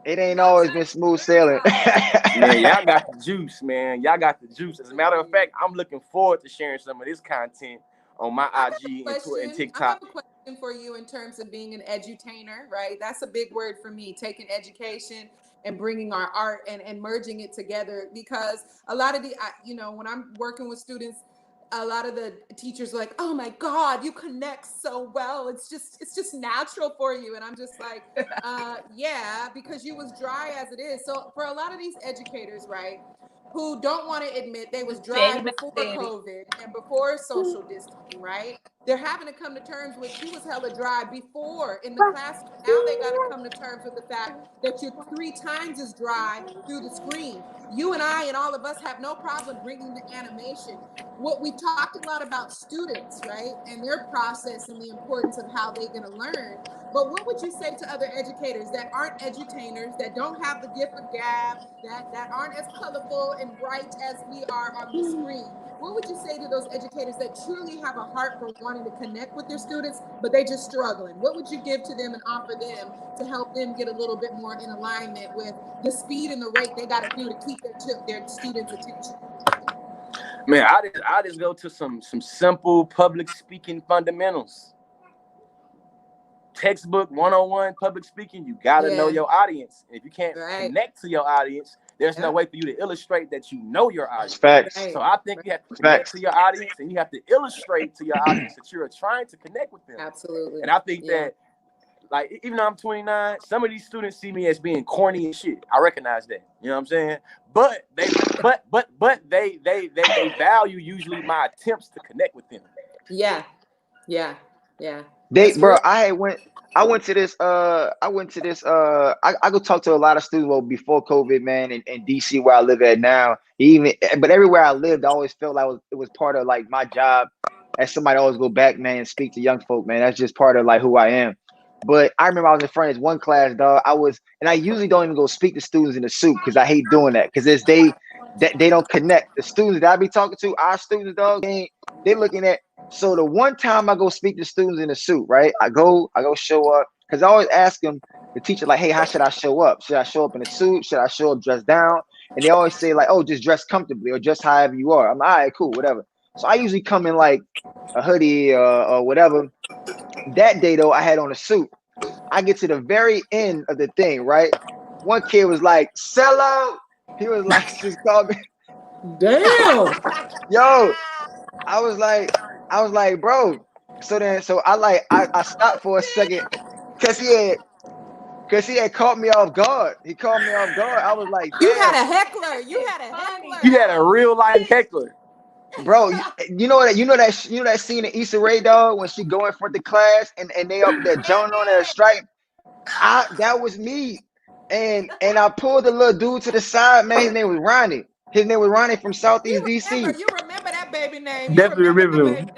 It ain't always been smooth sailing. Man, y'all got the juice, man. Y'all got the juice. As a matter of fact, I'm looking forward to sharing some of this content on my IG and TikTok. I have a question for you in terms of being an edutainer, right? That's a big word for me, taking education and bringing our art and merging it together, because a lot of when I'm working with students, a lot of the teachers are like, oh my God, you connect so well. It's just natural for you. And I'm just like, yeah, because you was dry as it is. So for a lot of these educators, right, who don't want to admit they was dry before COVID and before social distancing, right? They're having to come to terms with you was hella dry before in the classroom. Now they got to come to terms with the fact that you're 3 times as dry through the screen. You and I and all of us have no problem bringing the animation. What we talked a lot about students, right, and their process and the importance of how they're going to learn. But what would you say to other educators that aren't edutainers, that don't have the gift of gab, that aren't as colorful and bright as we are on the screen? What would you say to those educators that truly have a heart for wanting to connect with their students, but they just struggling? What would you give to them and offer them to help them get a little bit more in alignment with the speed and the rate they got to do to keep their students' attention? Man, I just go to some simple public speaking fundamentals. Textbook 101 public speaking. You gotta know your audience. If you can't connect to your audience, there's no way for you to illustrate that you know your audience. Facts. So I think you have to connect to your audience, and you have to illustrate to your audience that you're trying to connect with them. Absolutely. And I think that, like, even though I'm 29, some of these students see me as being corny and shit. I recognize that. You know what I'm saying? But they value usually my attempts to connect with them. Yeah. I went to this I go talk to a lot of students before COVID, man, in DC where I live at now. But everywhere I lived, I always felt like it was part of like my job as somebody always go back, man, and speak to young folk, man. That's just part of like who I am. But I remember I was in front of this one class, dog. And I usually don't even go speak to students in the suit because I hate doing that, because they don't connect. The students that I be talking to, our students, dog, they looking at. So the one time I go speak to students in the suit, right? I go show up, because I always ask them, the teacher, like, hey, how should I show up? Should I show up in a suit? Should I show up dressed down? And they always say like, oh, just dress comfortably or just however you are. I'm like, all right, cool, whatever. So I usually come in like a hoodie or whatever. That day though, I had on a suit. I get to the very end of the thing, right? One kid was like, sell out. He was like, just call me. Damn. Yo, I was like, bro. So I stopped for a second because he had caught me off guard. He caught me off guard. I was like, damn. You had a heckler. You had a real life heckler. Bro, you know that scene in Issa Rae, dog, when she go in front of the class and they up there jumping on her stripe. That was me. And I pulled the little dude to the side, man. His name was Ronnie. From Southeast DC. You remember that baby name. Definitely remember him.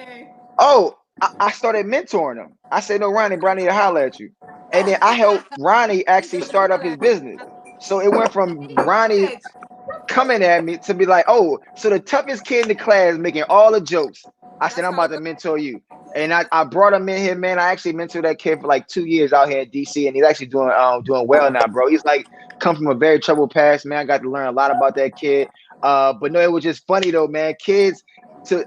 Oh, I started mentoring him. I said, no, Ronnie, bro, I need to holler at you. And then I helped Ronnie actually start up his business. So it went from Ronnie coming at me to be like, oh, so the toughest kid in the class making all the jokes. I said, I'm about to mentor you. And I brought him in here, man. I actually mentored that kid for like 2 years out here in DC, and he's actually doing well now, bro. He's like come from a very troubled past, man. I got to learn a lot about that kid. But no, it was just funny though, man.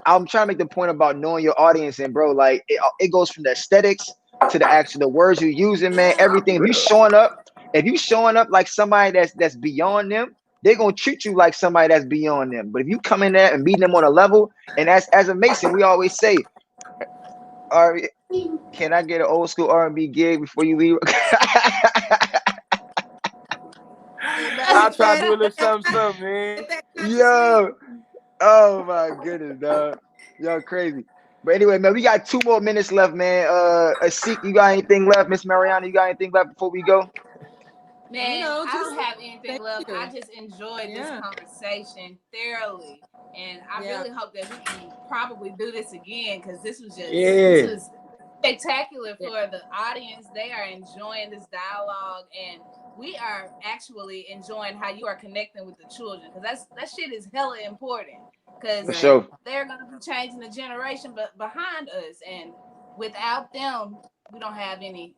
I'm trying to make the point about knowing your audience, and bro, like it goes from the aesthetics to the words you're using, man. Everything. If you showing up like somebody that's beyond them, they're gonna treat you like somebody that's beyond them. But if you come in there and meet them on a level, and as a Mason, we always say, all right, can I get an old school R&B gig before you leave? I'll try to do a little something, man. Yo, oh my goodness, dog. Yo, crazy. But anyway, man, we got 2 more minutes left, man. Asik, you got anything left? Miss Mariana, you got anything left before we go? Man, I don't have anything left. I just enjoyed this conversation thoroughly. And I really hope that we can probably do this again, because this was spectacular for the audience. They are enjoying this dialogue, and we are actually enjoying how you are connecting with the children, because that shit is hella important, because they're going to be changing the generation behind us, and without them we don't have any,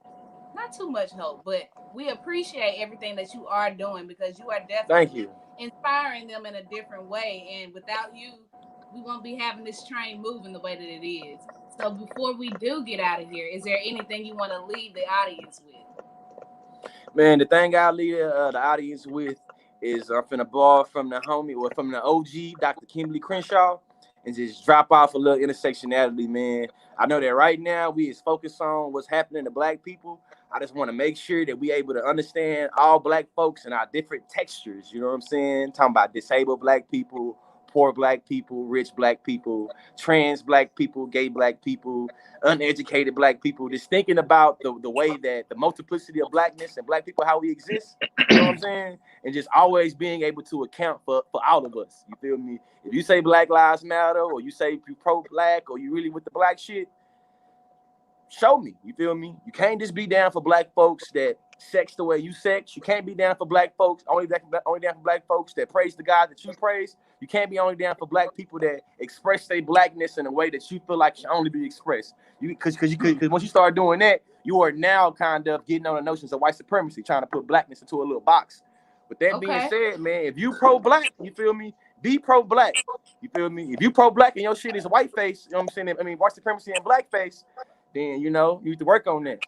not too much hope, but we appreciate everything that you are doing because you are definitely inspiring them in a different way. And without you, we won't be having this train moving the way that it is. So before we do get out of here, is there anything you want to leave the audience with? Man, the thing I'll leave the audience with is I'm finna borrow from the homie or from the OG, Dr. Kimberly Crenshaw, and just drop off a little intersectionality, man. I know that right now we is focused on what's happening to Black people. I just want to make sure that we able to understand all Black folks and our different textures. You know what I'm saying? Talking about disabled Black people, poor Black people, rich Black people, trans Black people, gay Black people, uneducated Black people, just thinking about the way that the multiplicity of Blackness and Black people, how we exist, you know what I'm saying? And just always being able to account for all of us, you feel me? If you say Black Lives Matter, or you say you pro-Black, or you really with the Black shit, show me, you feel me? You can't just be down for Black folks that sex the way you sex. You can't be down for Black folks, only down for Black folks that praise the God that you praise. You can't be only down for Black people that express their Blackness in a way that you feel like should only be expressed. Because once you start doing that, you are now kind of getting on the notions of white supremacy, trying to put Blackness into a little box. With that being said, man, if you pro-Black, you feel me? Be pro-Black. You feel me? If you pro-Black and your shit is white face, you know what I'm saying? I mean, white supremacy and blackface, then you need to work on that.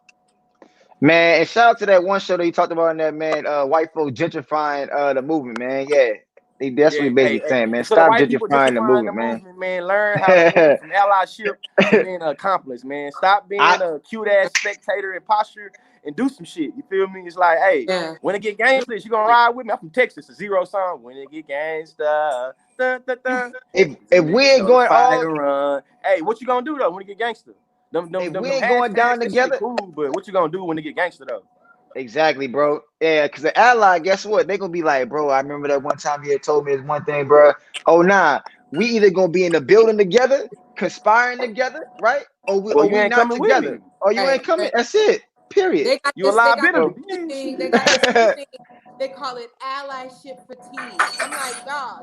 Man, and shout out to that one show that you talked about in that, man, white folk gentrifying the movement, man. Yeah. That's what he basically saying, man. So the Stop white people gentrifying the movement, man. Learn how to move from allyship to being an accomplice, man. Stop being a cute ass spectator and posture and do some shit. You feel me? It's like, hey, when it get gangster, you gonna ride with me? I'm from Texas, a zero song. When it get gangster, if we ain't going all, run. Hey, what you gonna do though when it get gangster? Them we ain't going down together. Cool, but what you gonna do when it get gangster though? Exactly, bro. Yeah, because the ally, guess what? They gonna be like, bro, I remember that one time you had told me this one thing, bro. Oh, nah. We either gonna be in the building together, conspiring together, right? Or we ain't not coming together. with me. Or you ain't coming. That's it. Period. You a liability. They got this new thing. They call it allyship fatigue. I'm like,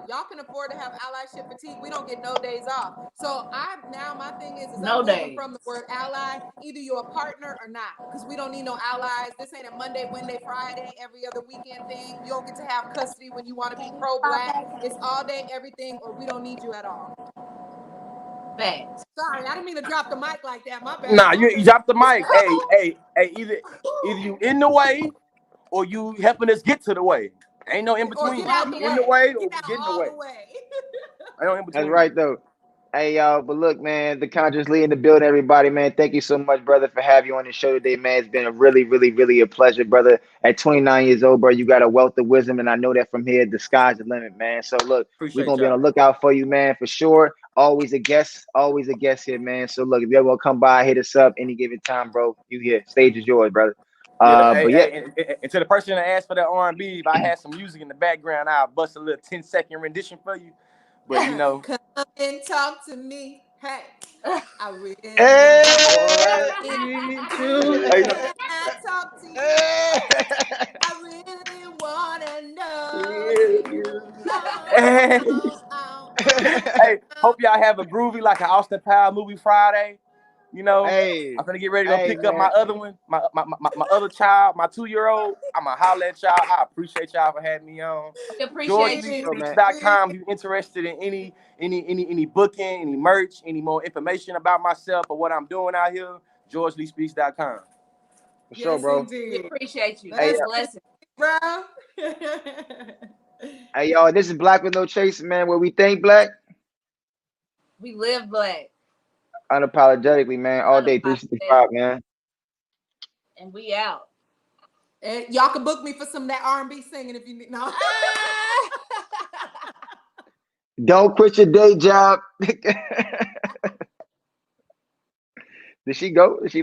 y'all can afford to have allyship fatigue. We don't get no days off. So my thing is no I'm moving days from the word ally. Either you're a partner or not, because we don't need no allies. This ain't a Monday, Wednesday, Friday, every other weekend thing. You don't get to have custody when you want to be pro-Black. It's all day, everything, or we don't need you at all. Facts. Sorry, I didn't mean to drop the mic like that. My bad. Nah, you dropped the mic. hey, either you in the way or you helping us get to the way. Ain't no in between. Get out the in the way or get in the way. Ain't no in between. That's right though. Hey y'all, but look, man, the Conscious Lee in the building, everybody, man. Thank you so much, brother, for having you on the show today, man. It's been a really, really, really a pleasure, brother. At 29 years old, bro, you got a wealth of wisdom, and I know that from here, the sky's the limit, man. So look, we're gonna be on the lookout for you, man, for sure. Always a guest here, man. So look, if you ever want to come by, hit us up any given time, bro. You here. Stage is yours, brother. And to the person that asked for that R&B, if I had some music in the background, I'll bust a little 10-second rendition for you. But come and talk to me. Hey, I really talk to you. I really wanna know you. Hey, hope y'all have a groovy like an Austin Powell movie Friday. I'm gonna get ready to go pick up my other one, my other child, my 2-year-old. I'm gonna holler at y'all. I appreciate y'all for having me on. GeorgeLeeSpeaks.com. If you're interested in any booking, any merch, any more information about myself or what I'm doing out here, GeorgeLeeSpeaks.com. For sure, bro. We appreciate you. That's a blessing, bro. Hey, y'all, this is Black with No Chase, man, where we think Black. We live Black. Unapologetically, man. All day, 365, man. And we out. And y'all can book me for some of that R&B singing if you need. No. Don't quit your day job. Did she go? Did she left?